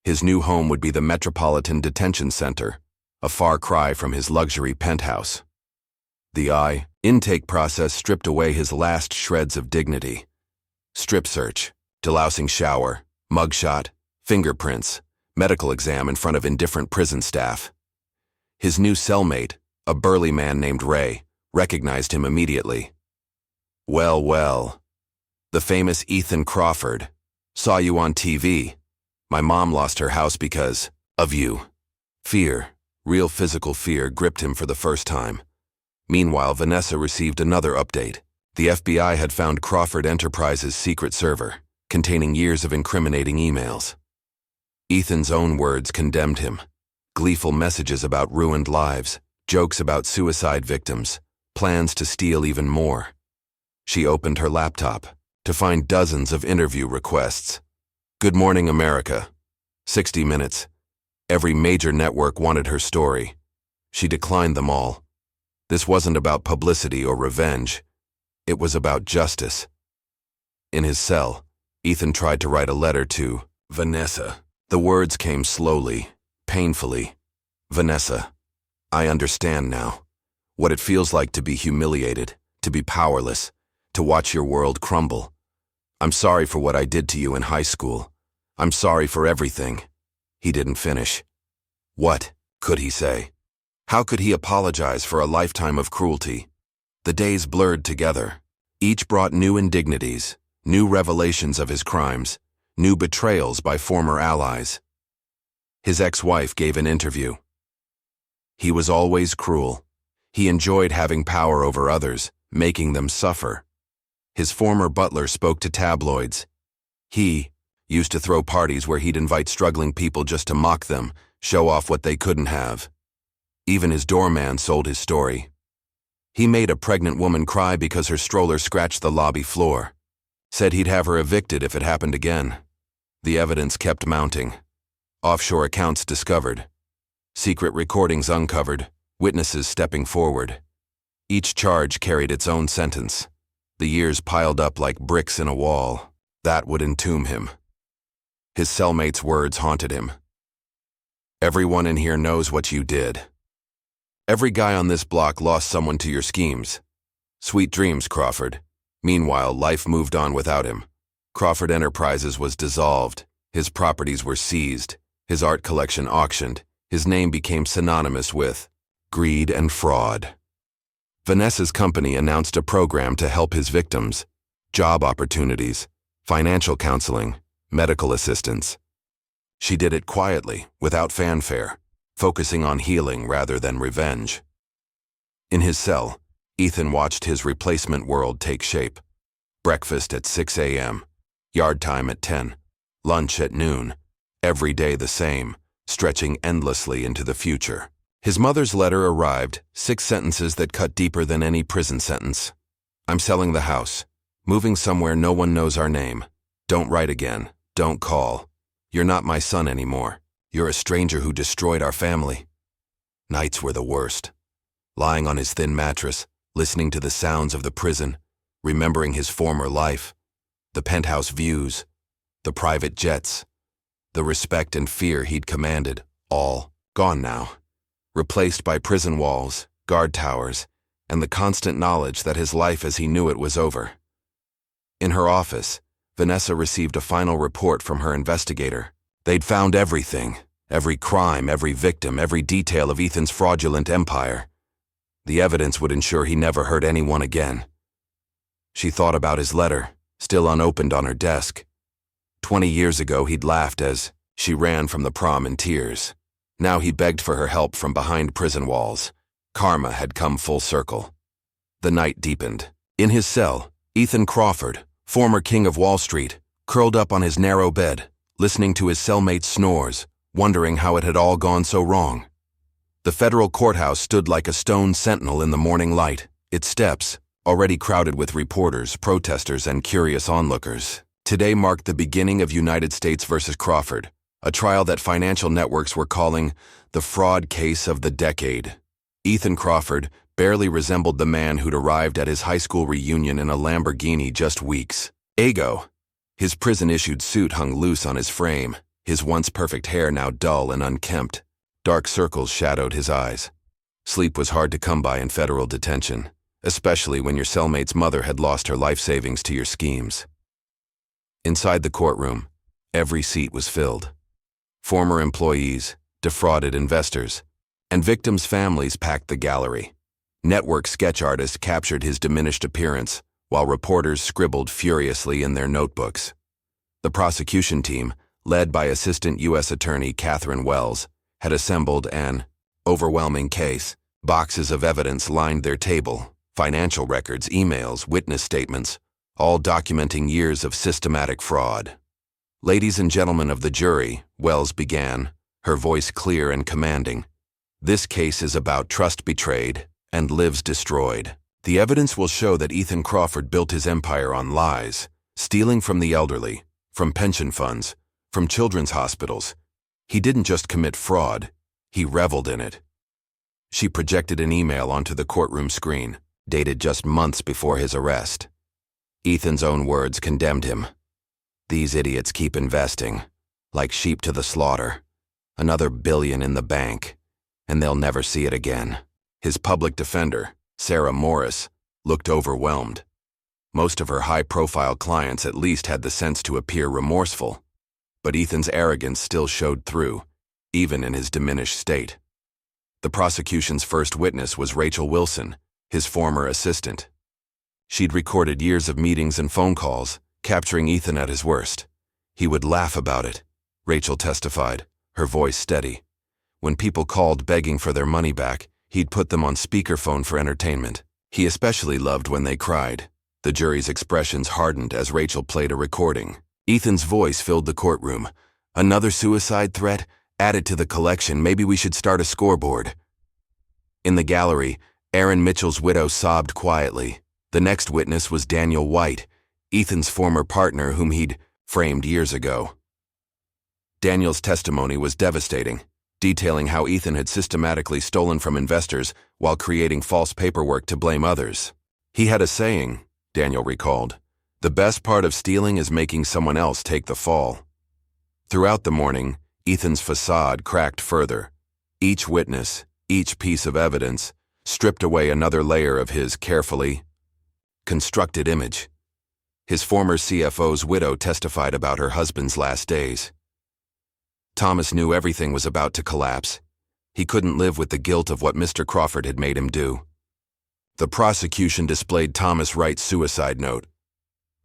A: His new home would be the Metropolitan Detention Center, a far cry from his luxury penthouse. The intake process stripped away his last shreds of dignity. Strip search, delousing shower, mugshot, fingerprints, medical exam in front of indifferent prison staff. His new cellmate, a burly man named Ray, recognized him immediately. "Well, well. The famous Ethan Crawford. Saw you on TV. My mom lost her house because of you." Fear, real physical fear, gripped him for the first time. Meanwhile, Vanessa received another update. The FBI had found Crawford Enterprises' secret server, containing years of incriminating emails. Ethan's own words condemned him. Gleeful messages about ruined lives, jokes about suicide victims, plans to steal even more. She opened her laptop to find dozens of interview requests. Good Morning America, 60 Minutes. Every major network wanted her story. She declined them all. This wasn't about publicity or revenge. It was about justice. In his cell, Ethan tried to write a letter to Vanessa. The words came slowly, painfully. "Vanessa, I understand now what it feels like to be humiliated, to be powerless, to watch your world crumble. I'm sorry for what I did to you in high school. I'm sorry for everything." He didn't finish. What could he say? How could he apologize for a lifetime of cruelty? The days blurred together. Each brought new indignities, new revelations of his crimes, new betrayals by former allies. His ex-wife gave an interview. He was always cruel. He enjoyed having power over others, making them suffer. His former butler spoke to tabloids. He used to throw parties where he'd invite struggling people just to mock them, show off what they couldn't have. Even his doorman sold his story. He made a pregnant woman cry because her stroller scratched the lobby floor. Said he'd have her evicted if it happened again. The evidence kept mounting. Offshore accounts discovered. Secret recordings uncovered. Witnesses stepping forward. Each charge carried its own sentence. The years piled up like bricks in a wall. That would entomb him. His cellmate's words haunted him. "Everyone in here knows what you did. Every guy on this block lost someone to your schemes. Sweet dreams, Crawford." Meanwhile, life moved on without him. Crawford Enterprises was dissolved. His properties were seized. His art collection auctioned. His name became synonymous with greed and fraud. Vanessa's company announced a program to help his victims: job opportunities, financial counseling, medical assistance. She did it quietly, without fanfare, focusing on healing rather than revenge. In his cell, Ethan watched his replacement world take shape. Breakfast at 6 a.m., yard time at 10, lunch at noon, every day the same, stretching endlessly into the future. His mother's letter arrived, 6 sentences that cut deeper than any prison sentence. "I'm selling the house. Moving somewhere no one knows our name. Don't write again. Don't call. You're not my son anymore. You're a stranger who destroyed our family." Nights were the worst. Lying on his thin mattress, listening to the sounds of the prison, remembering his former life, the penthouse views, the private jets, the respect and fear he'd commanded, all gone now, replaced by prison walls, guard towers, and the constant knowledge that his life as he knew it was over. In her office, Vanessa received a final report from her investigator. They'd found everything, every crime, every victim, every detail of Ethan's fraudulent empire. The evidence would ensure he never hurt anyone again. She thought about his letter, still unopened on her desk. 20 years ago he'd laughed as she ran from the prom in tears. Now he begged for her help from behind prison walls. Karma had come full circle. The night deepened. In his cell, Ethan Crawford, former king of Wall Street, curled up on his narrow bed, listening to his cellmate's snores, wondering how it had all gone so wrong. The federal courthouse stood like a stone sentinel in the morning light, its steps, already crowded with reporters, protesters, and curious onlookers. Today marked the beginning of United States versus Crawford, a trial that financial networks were calling the fraud case of the decade. Ethan Crawford barely resembled the man who'd arrived at his high school reunion in a Lamborghini just weeks ago. His prison-issued suit hung loose on his frame, his once perfect hair now dull and unkempt. Dark circles shadowed his eyes. Sleep was hard to come by in federal detention, especially when your cellmate's mother had lost her life savings to your schemes. Inside the courtroom, every seat was filled. Former employees, defrauded investors, and victims' families packed the gallery. Network sketch artists captured his diminished appearance, while reporters scribbled furiously in their notebooks. The prosecution team, led by Assistant U.S. Attorney Catherine Wells, had assembled an overwhelming case. Boxes of evidence lined their table, financial records, emails, witness statements, all documenting years of systematic fraud. "Ladies and gentlemen of the jury," Wells began, her voice clear and commanding, "this case is about trust betrayed and lives destroyed. The evidence will show that Ethan Crawford built his empire on lies, stealing from the elderly, from pension funds, from children's hospitals. He didn't just commit fraud, he reveled in it." She projected an email onto the courtroom screen, dated just months before his arrest. Ethan's own words condemned him. "These idiots keep investing, like sheep to the slaughter. Another billion in the bank, and they'll never see it again." His public defender, Sarah Morris, looked overwhelmed. Most of her high-profile clients at least had the sense to appear remorseful, but Ethan's arrogance still showed through, even in his diminished state. The prosecution's first witness was Rachel Wilson, his former assistant. She'd recorded years of meetings and phone calls, capturing Ethan at his worst. He would laugh about it, Rachel testified, her voice steady. When people called begging for their money back, he'd put them on speakerphone for entertainment. He especially loved when they cried. The jury's expressions hardened as Rachel played a recording. Ethan's voice filled the courtroom. "Another suicide threat? Added to the collection, maybe we should start a scoreboard." In the gallery, Aaron Mitchell's widow sobbed quietly. The next witness was Daniel White, Ethan's former partner whom he'd framed years ago. Daniel's testimony was devastating, detailing how Ethan had systematically stolen from investors while creating false paperwork to blame others. He had a saying, Daniel recalled, "The best part of stealing is making someone else take the fall." Throughout the morning, Ethan's facade cracked further. Each witness, each piece of evidence, stripped away another layer of his carefully constructed image. His former CFO's widow testified about her husband's last days. Thomas knew everything was about to collapse. He couldn't live with the guilt of what Mr. Crawford had made him do. The prosecution displayed Thomas Wright's suicide note.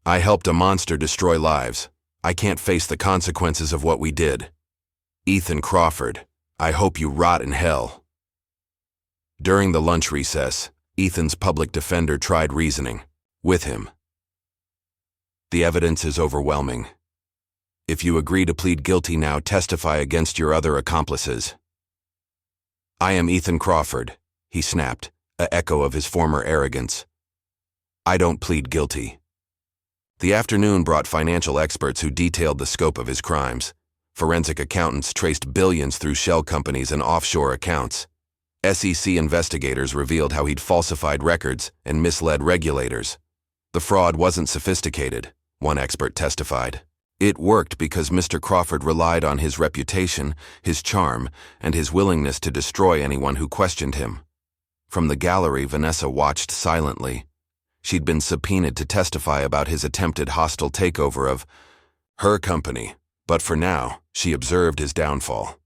A: "I helped a monster destroy lives. I can't face the consequences of what we did. Ethan Crawford, I hope you rot in hell." During the lunch recess, Ethan's public defender tried reasoning with him. "The evidence is overwhelming. If you agree to plead guilty now, testify against your other accomplices." "I am Ethan Crawford," he snapped, an echo of his former arrogance. "I don't plead guilty." The afternoon brought financial experts who detailed the scope of his crimes. Forensic accountants traced billions through shell companies and offshore accounts. SEC investigators revealed how he'd falsified records and misled regulators. The fraud wasn't sophisticated, one expert testified. It worked because Mr. Crawford relied on his reputation, his charm, and his willingness to destroy anyone who questioned him. From the gallery, Vanessa watched silently. She'd been subpoenaed to testify about his attempted hostile takeover of her company, but for now, she observed his downfall.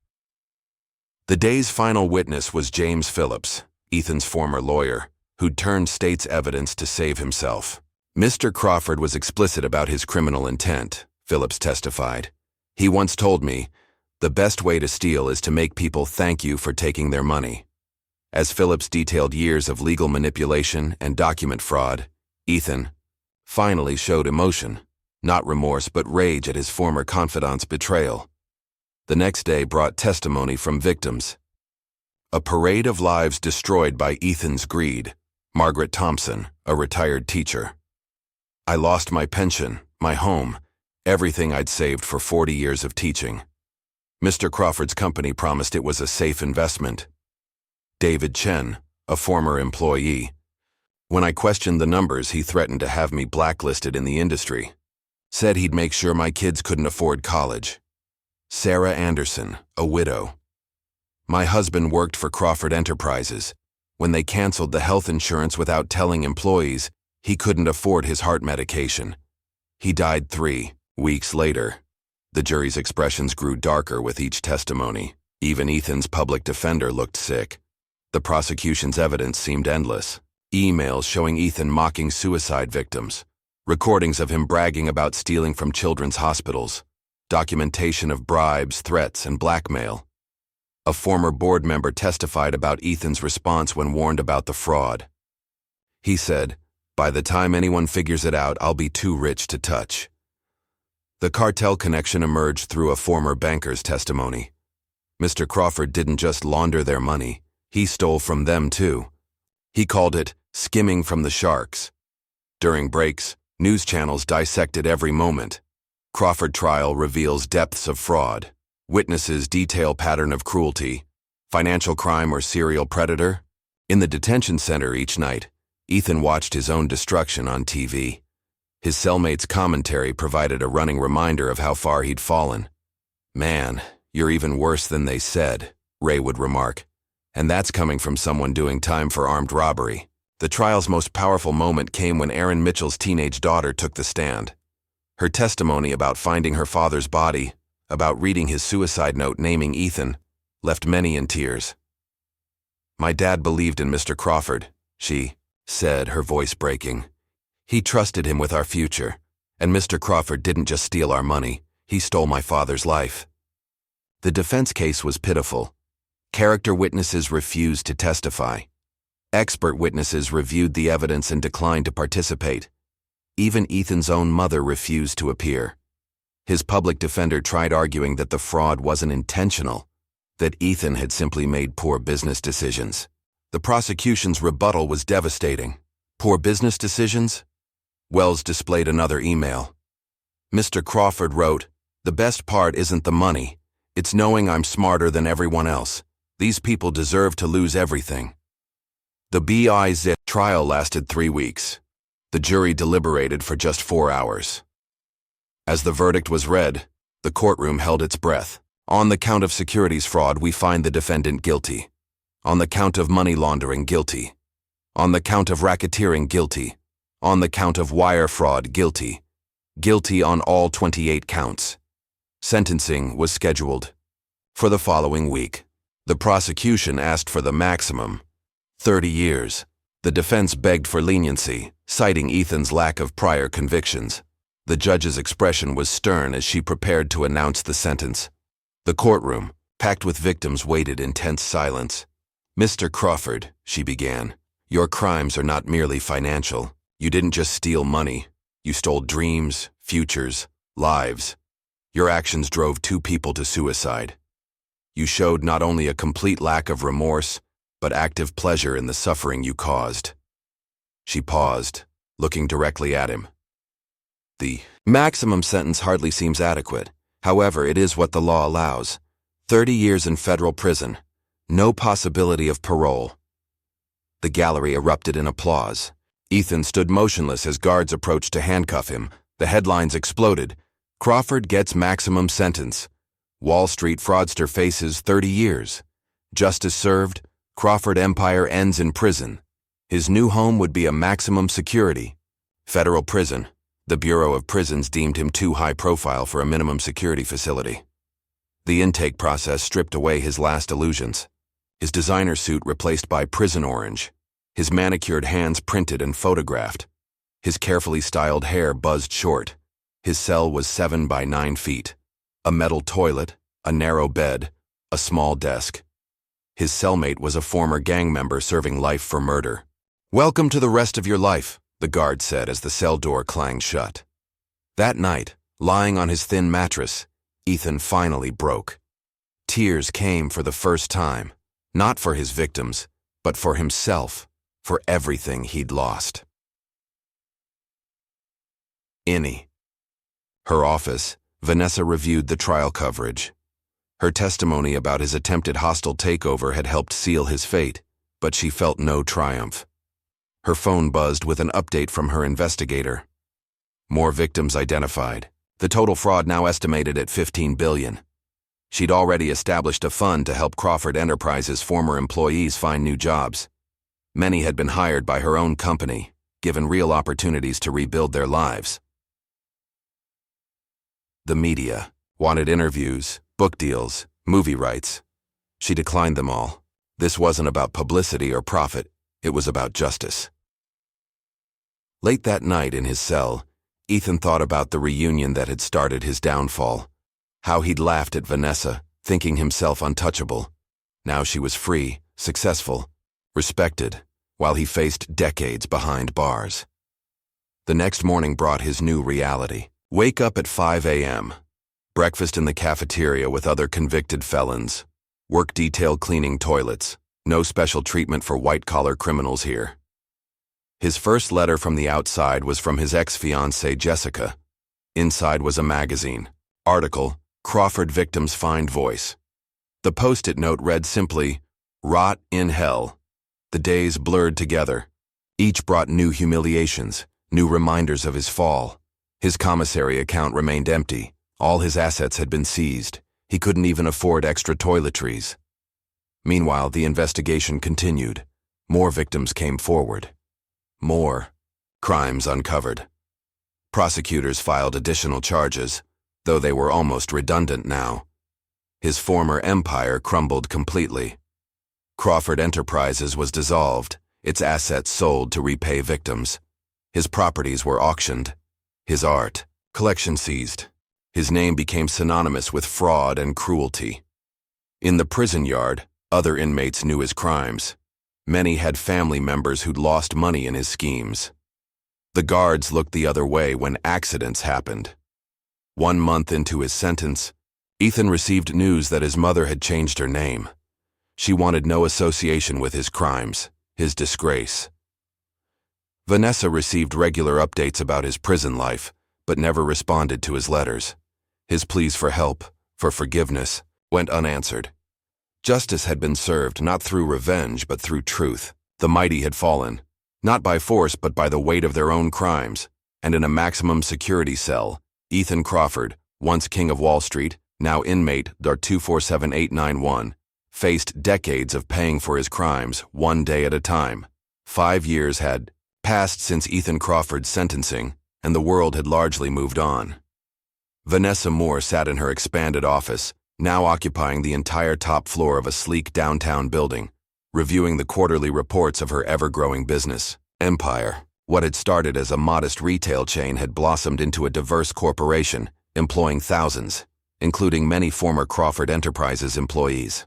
A: The day's final witness was James Phillips, Ethan's former lawyer, who'd turned state's evidence to save himself. Mr. Crawford was explicit about his criminal intent, Phillips testified. "He once told me, the best way to steal is to make people thank you for taking their money." As Phillips detailed years of legal manipulation and document fraud, Ethan finally showed emotion, not remorse but rage at his former confidant's betrayal. The next day brought testimony from victims. A parade of lives destroyed by Ethan's greed. Margaret Thompson, a retired teacher. "I lost my pension, my home, Everything I'd saved for 40 years of teaching. Mr. Crawford's company promised it was a safe investment. David Chen, a former employee. When I questioned the numbers, he threatened to have me blacklisted in the industry. Said he'd make sure my kids couldn't afford college. Sarah Anderson, a widow. My husband worked for Crawford Enterprises. When they canceled the health insurance without telling employees, he couldn't afford his heart medication. He died 3 weeks later. The jury's expressions grew darker with each testimony. Even Ethan's public defender looked sick. The prosecution's evidence seemed endless. Emails showing Ethan mocking suicide victims. Recordings of him bragging about stealing from children's hospitals. Documentation of bribes, threats, and blackmail. A former board member testified about Ethan's response when warned about the fraud. He said, "By the time anyone figures it out, I'll be too rich to touch." The cartel connection emerged through a former banker's testimony. Mr. Crawford didn't just launder their money, he stole from them too. He called it skimming from the sharks. During breaks, news channels dissected every moment. Crawford trial reveals depths of fraud. Witnesses detail pattern of cruelty. Financial crime or serial predator? In the detention center each night, Ethan watched his own destruction on TV. His cellmate's commentary provided a running reminder of how far he'd fallen. "Man, you're even worse than they said," Ray would remark. And that's coming from someone doing time for armed robbery. The trial's most powerful moment came when Erin Mitchell's teenage daughter took the stand. Her testimony about finding her father's body, about reading his suicide note naming Ethan, left many in tears. "My dad believed in Mr. Crawford," she said, her voice breaking. "He trusted him with our future, and Mr. Crawford didn't just steal our money, he stole my father's life." The defense case was pitiful. Character witnesses refused to testify. Expert witnesses reviewed the evidence and declined to participate. Even Ethan's own mother refused to appear. His public defender tried arguing that the fraud wasn't intentional, that Ethan had simply made poor business decisions. The prosecution's rebuttal was devastating. Poor business decisions? Wells displayed another email. Mr. Crawford wrote, "The best part isn't the money. It's knowing I'm smarter than everyone else. These people deserve to lose everything." The BIZ trial lasted 3 weeks. The jury deliberated for just 4 hours. As the verdict was read, the courtroom held its breath. On the count of securities fraud, we find the defendant guilty. On the count of money laundering, guilty. On the count of racketeering, guilty. On the count of wire fraud, guilty. Guilty on all 28 counts. Sentencing was scheduled for the following week. The prosecution asked for the maximum, 30 years. The defense begged for leniency, citing Ethan's lack of prior convictions. The judge's expression was stern as she prepared to announce the sentence. The courtroom, packed with victims, waited in tense silence. "Mr. Crawford," she began, "your crimes are not merely financial. You didn't just steal money. You stole dreams, futures, lives. Your actions drove 2 people to suicide. You showed not only a complete lack of remorse, but active pleasure in the suffering you caused." She paused, looking directly at him. "The maximum sentence hardly seems adequate. However, it is what the law allows. 30 years in federal prison. No possibility of parole." The gallery erupted in applause. Ethan stood motionless as guards approached to handcuff him. The headlines exploded. "Crawford gets maximum sentence. Wall Street fraudster faces 30 years. Justice served. Crawford empire ends in prison. His new home would be a maximum security. Federal prison. The Bureau of Prisons deemed him too high profile for a minimum security facility." The intake process stripped away his last illusions. His designer suit replaced by prison orange. His manicured hands printed and photographed. His carefully styled hair buzzed short. His cell was 7 by 9 feet. A metal toilet, a narrow bed, a small desk. His cellmate was a former gang member serving life for murder. "Welcome to the rest of your life," the guard said as the cell door clanged shut. That night, lying on his thin mattress, Ethan finally broke. Tears came for the first time, not for his victims, but for himself, for everything he'd lost. Innie. Her office, Vanessa reviewed the trial coverage. Her testimony about his attempted hostile takeover had helped seal his fate, but she felt no triumph. Her phone buzzed with an update from her investigator. More victims identified. The total fraud now estimated at $15 billion. She'd already established a fund to help Crawford Enterprises' former employees find new jobs. Many had been hired by her own company, given real opportunities to rebuild their lives. The media wanted interviews, book deals, movie rights. She declined them all. This wasn't about publicity or profit, it was about justice. Late that night in his cell, Ethan thought about the reunion that had started his downfall. How he'd laughed at Vanessa, thinking himself untouchable. Now she was free, successful, respected, while he faced decades behind bars. The next morning brought his new reality. Wake up at 5 a.m. Breakfast in the cafeteria with other convicted felons. Work detail cleaning toilets. No special treatment for white-collar criminals here. His first letter from the outside was from his ex-fiancée, Jessica. Inside was a magazine. Article, Crawford Victims Find Voice. The post-it note read simply, "Rot in hell." The days blurred together. Each brought new humiliations, new reminders of his fall. His commissary account remained empty. All his assets had been seized. He couldn't even afford extra toiletries. Meanwhile, the investigation continued. More victims came forward. More crimes uncovered. Prosecutors filed additional charges, though they were almost redundant now. His former empire crumbled completely. Crawford Enterprises was dissolved, its assets sold to repay victims. His properties were auctioned. His art collection seized. His name became synonymous with fraud and cruelty. In the prison yard, other inmates knew his crimes. Many had family members who'd lost money in his schemes. The guards looked the other way when accidents happened. 1 month into his sentence, Ethan received news that his mother had changed her name. She wanted no association with his crimes, his disgrace. Vanessa received regular updates about his prison life, but never responded to his letters. His pleas for help, for forgiveness, went unanswered. Justice had been served not through revenge but through truth. The mighty had fallen, not by force but by the weight of their own crimes, and in a maximum security cell, Ethan Crawford, once king of Wall Street, now inmate $247891, faced decades of paying for his crimes one day at a time. 5 years had passed since Ethan Crawford's sentencing, and the world had largely moved on. Vanessa Moore sat in her expanded office, now occupying the entire top floor of a sleek downtown building, reviewing the quarterly reports of her ever-growing business empire. What had started as a modest retail chain had blossomed into a diverse corporation, employing thousands, including many former Crawford Enterprises employees.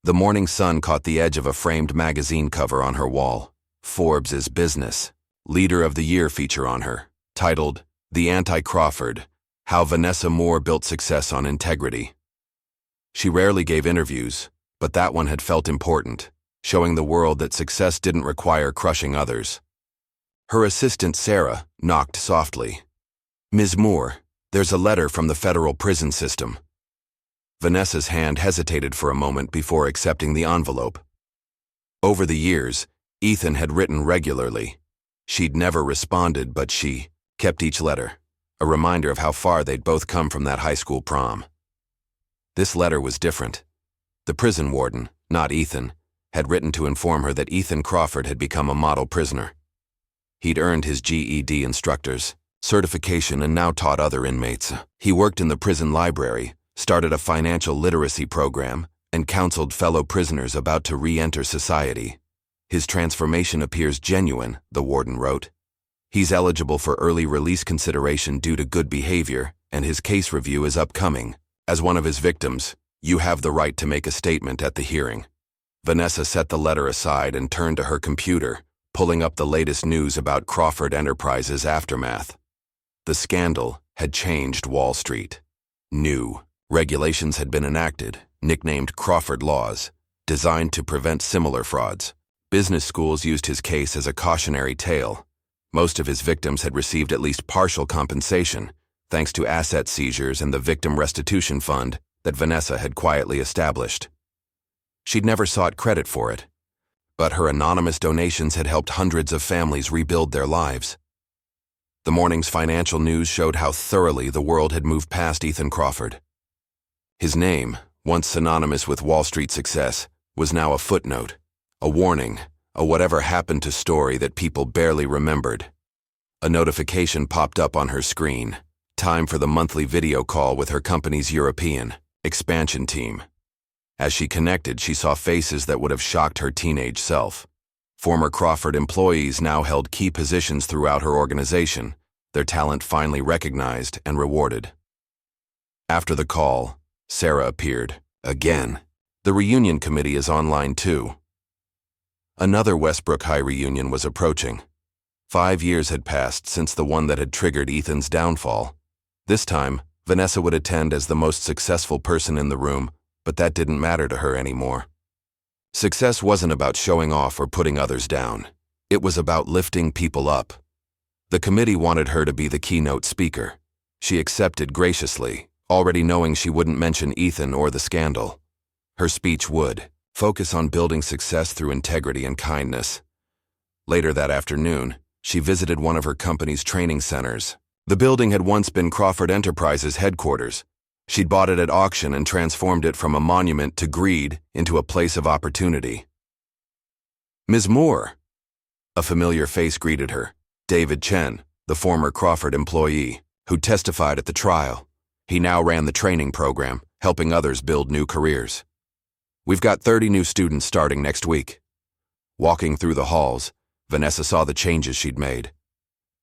A: The morning sun caught the edge of a framed magazine cover on her wall. Forbes' Business Leader of the Year feature on her, titled, "The Anti-Crawford, How Vanessa Moore Built Success on Integrity." She rarely gave interviews, but that one had felt important, showing the world that success didn't require crushing others. Her assistant, Sarah, knocked softly. "Ms. Moore, there's a letter from the federal prison system." Vanessa's hand hesitated for a moment before accepting the envelope. Over the years, Ethan had written regularly. She'd never responded, but she kept each letter, a reminder of how far they'd both come from that high school prom. This letter was different. The prison warden, not Ethan, had written to inform her that Ethan Crawford had become a model prisoner. He'd earned his GED instructor's certification and now taught other inmates. He worked in the prison library, started a financial literacy program, and counseled fellow prisoners about to re-enter society. His transformation appears genuine, the warden wrote. He's eligible for early release consideration due to good behavior, and his case review is upcoming. As one of his victims, you have the right to make a statement at the hearing. Vanessa set the letter aside and turned to her computer, pulling up the latest news about Crawford Enterprises' aftermath. The scandal had changed Wall Street. New regulations had been enacted, nicknamed Crawford Laws, designed to prevent similar frauds. Business schools used his case as a cautionary tale. Most of his victims had received at least partial compensation, thanks to asset seizures and the Victim Restitution Fund that Vanessa had quietly established. She'd never sought credit for it, but her anonymous donations had helped hundreds of families rebuild their lives. The morning's financial news showed how thoroughly the world had moved past Ethan Crawford. His name, once synonymous with Wall Street success, was now a footnote, a warning, a whatever happened to story that people barely remembered. A notification popped up on her screen. Time for the monthly video call with her company's European expansion team. As she connected, she saw faces that would have shocked her teenage self. Former Crawford employees now held key positions throughout her organization, their talent finally recognized and rewarded. After the call, Sarah appeared. Again. The reunion committee is online too. Another Westbrook High reunion was approaching. 5 years had passed since the one that had triggered Ethan's downfall. This time, Vanessa would attend as the most successful person in the room, but that didn't matter to her anymore. Success wasn't about showing off or putting others down. It was about lifting people up. The committee wanted her to be the keynote speaker. She accepted graciously, already knowing she wouldn't mention Ethan or the scandal. Her speech would focus on building success through integrity and kindness. Later that afternoon, she visited one of her company's training centers. The building had once been Crawford Enterprises' headquarters. She'd bought it at auction and transformed it from a monument to greed into a place of opportunity. "Ms. Moore." A familiar face greeted her. David Chen, the former Crawford employee, who testified at the trial. He now ran the training program, helping others build new careers. "We've got 30 new students starting next week." Walking through the halls, Vanessa saw the changes she'd made.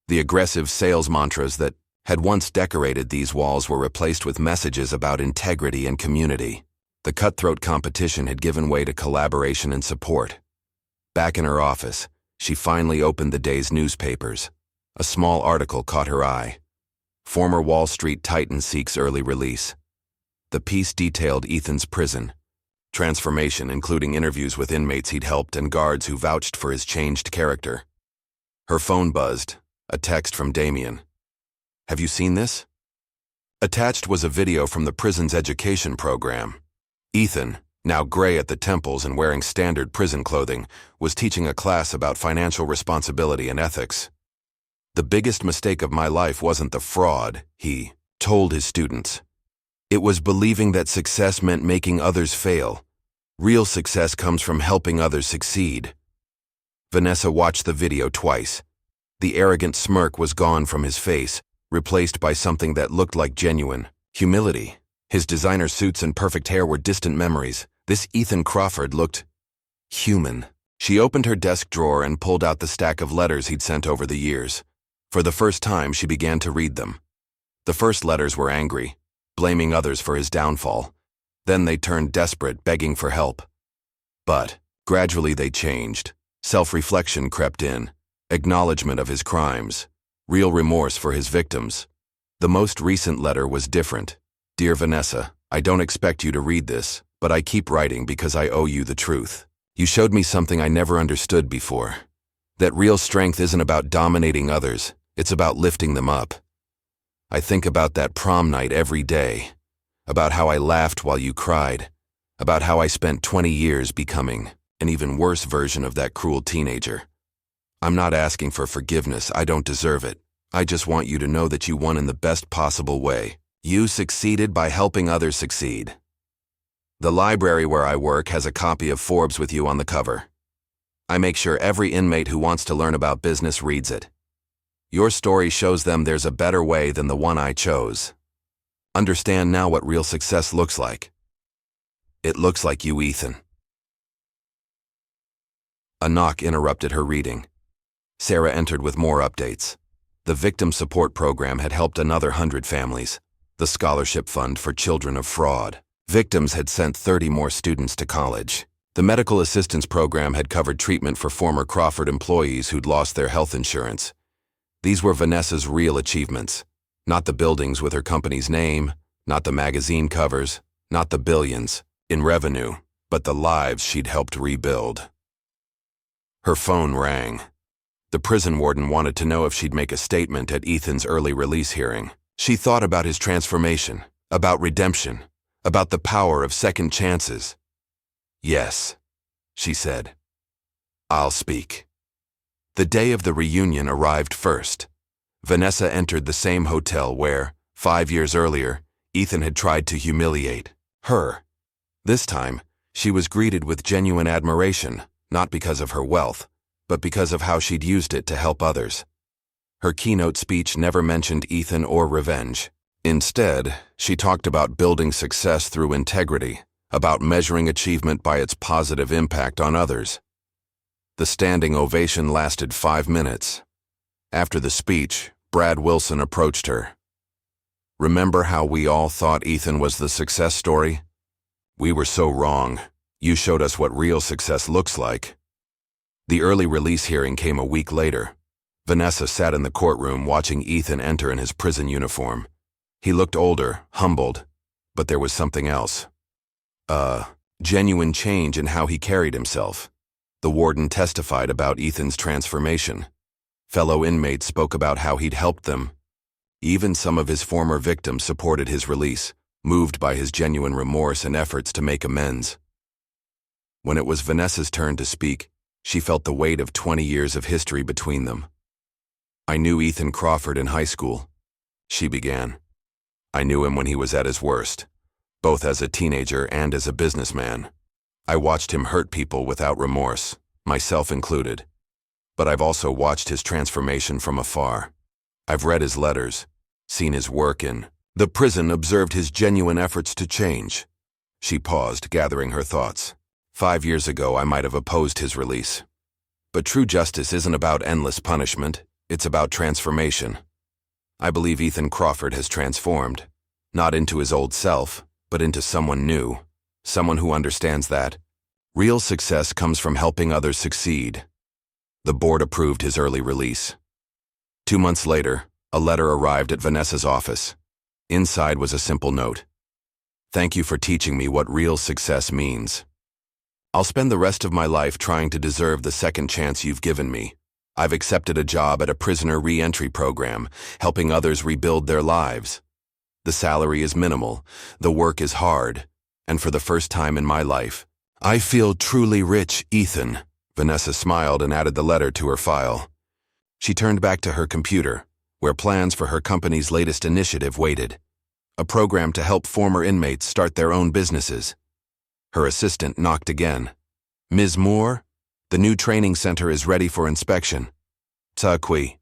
A: The aggressive sales mantras that had once decorated these walls were replaced with messages about integrity and community. The cutthroat competition had given way to collaboration and support. Back in her office, she finally opened the day's newspapers. A small article caught her eye. Former Wall Street titan seeks early release. The piece detailed Ethan's prison transformation, including interviews with inmates he'd helped and guards who vouched for his changed character. Her phone buzzed, a text from Damien. "Have you seen this?" Attached was a video from the prison's education program. Ethan, now gray at the temples and wearing standard prison clothing, was teaching a class about financial responsibility and ethics. "The biggest mistake of my life wasn't the fraud," he told his students. "It was believing that success meant making others fail. Real success comes from helping others succeed." Vanessa watched the video twice. The arrogant smirk was gone from his face, replaced by something that looked like genuine humility. His designer suits and perfect hair were distant memories. This Ethan Crawford looked human. She opened her desk drawer and pulled out the stack of letters he'd sent over the years. For the first time, she began to read them. The first letters were angry, blaming others for his downfall. Then they turned desperate, begging for help. But gradually they changed. Self-reflection crept in, acknowledgement of his crimes, real remorse for his victims. The most recent letter was different. "Dear Vanessa, I don't expect you to read this, but I keep writing because I owe you the truth. You showed me something I never understood before. That real strength isn't about dominating others, it's about lifting them up. I think about that prom night every day, about how I laughed while you cried, about how I spent 20 years becoming an even worse version of that cruel teenager. I'm not asking for forgiveness, I don't deserve it. I just want you to know that you won in the best possible way. You succeeded by helping others succeed. The library where I work has a copy of Forbes with you on the cover. I make sure every inmate who wants to learn about business reads it. Your story shows them there's a better way than the one I chose. Understand now what real success looks like. It looks like you, Ethan." A knock interrupted her reading. Sarah entered with more updates. The Victim Support Program had helped another 100 families. The Scholarship Fund for Children of Fraud. Victims had sent 30 more students to college. The Medical Assistance Program had covered treatment for former Crawford employees who'd lost their health insurance. These were Vanessa's real achievements. Not the buildings with her company's name, not the magazine covers, not the billions in revenue, but the lives she'd helped rebuild. Her phone rang. The prison warden wanted to know if she'd make a statement at Ethan's early release hearing. She thought about his transformation, about redemption, about the power of second chances. "Yes," she said. "I'll speak." The day of the reunion arrived first. Vanessa entered the same hotel where, 5 years earlier, Ethan had tried to humiliate her. This time, she was greeted with genuine admiration, not because of her wealth, but because of how she'd used it to help others. Her keynote speech never mentioned Ethan or revenge. Instead, she talked about building success through integrity, about measuring achievement by its positive impact on others. The standing ovation lasted 5 minutes. After the speech, Brad Wilson approached her. "Remember how we all thought Ethan was the success story? We were so wrong. You showed us what real success looks like." The early release hearing came a week later. Vanessa sat in the courtroom watching Ethan enter in his prison uniform. He looked older, humbled, but there was something else. Genuine change in how he carried himself. The warden testified about Ethan's transformation. Fellow inmates spoke about how he'd helped them. Even some of his former victims supported his release, moved by his genuine remorse and efforts to make amends. When it was Vanessa's turn to speak, she felt the weight of 20 years of history between them. "I knew Ethan Crawford in high school," she began. "I knew him when he was at his worst, both as a teenager and as a businessman. I watched him hurt people without remorse, myself included. But I've also watched his transformation from afar. I've read his letters, seen his work in the prison, observed his genuine efforts to change." She paused, gathering her thoughts. 5 years ago, I might have opposed his release. But true justice isn't about endless punishment, it's about transformation. I believe Ethan Crawford has transformed, not into his old self, but into someone new, someone who understands that real success comes from helping others succeed. The board approved his early release. 2 months later, a letter arrived at Vanessa's office. Inside was a simple note. "Thank you for teaching me what real success means. I'll spend the rest of my life trying to deserve the second chance you've given me. I've accepted a job at a prisoner re-entry program, helping others rebuild their lives. The salary is minimal, the work is hard, and for the first time in my life, I feel truly rich, Ethan." Vanessa smiled and added the letter to her file. She turned back to her computer, where plans for her company's latest initiative waited, a program to help former inmates start their own businesses. Her assistant knocked again. "Ms. Moore, the new training center is ready for inspection." Tsaqui.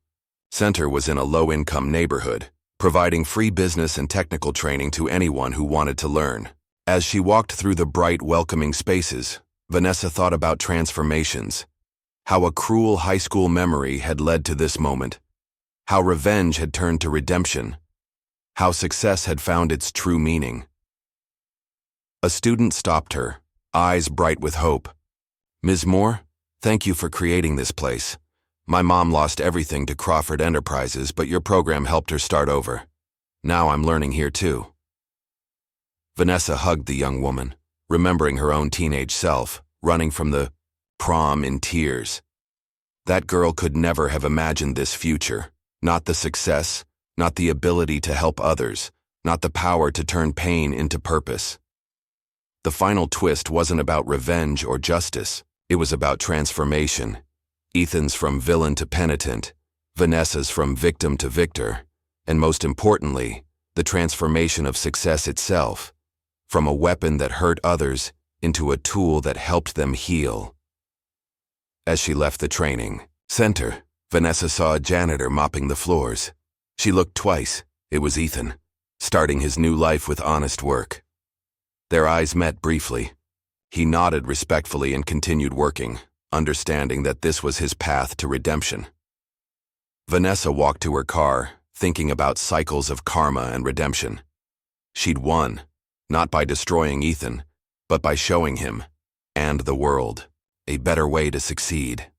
A: Center was in a low-income neighborhood, providing free business and technical training to anyone who wanted to learn. As she walked through the bright, welcoming spaces, Vanessa thought about transformations, how a cruel high school memory had led to this moment, how revenge had turned to redemption, how success had found its true meaning. A student stopped her, eyes bright with hope. "Ms. Moore, thank you for creating this place. My mom lost everything to Crawford Enterprises, but your program helped her start over. Now I'm learning here too." Vanessa hugged the young woman, remembering her own teenage self, running from the prom in tears. That girl could never have imagined this future, not the success, not the ability to help others, not the power to turn pain into purpose. The final twist wasn't about revenge or justice, it was about transformation. Ethan's from villain to penitent, Vanessa's from victim to victor, and most importantly, the transformation of success itself, from a weapon that hurt others into a tool that helped them heal. As she left the training center, Vanessa saw a janitor mopping the floors. She looked twice. It was Ethan, starting his new life with honest work. Their eyes met briefly. He nodded respectfully and continued working, understanding that this was his path to redemption. Vanessa walked to her car, thinking about cycles of karma and redemption. She'd won, not by destroying Ethan, but by showing him, and the world, a better way to succeed.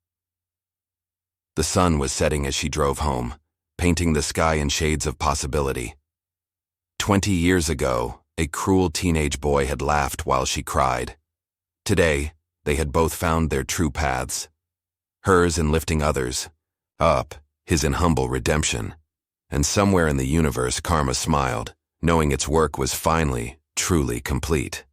A: The sun was setting as she drove home, painting the sky in shades of possibility. 20 years ago, a cruel teenage boy had laughed while she cried. Today, they had both found their true paths. Hers in lifting others, Up, his in humble redemption. And somewhere in the universe, karma smiled, knowing its work was finally, truly complete.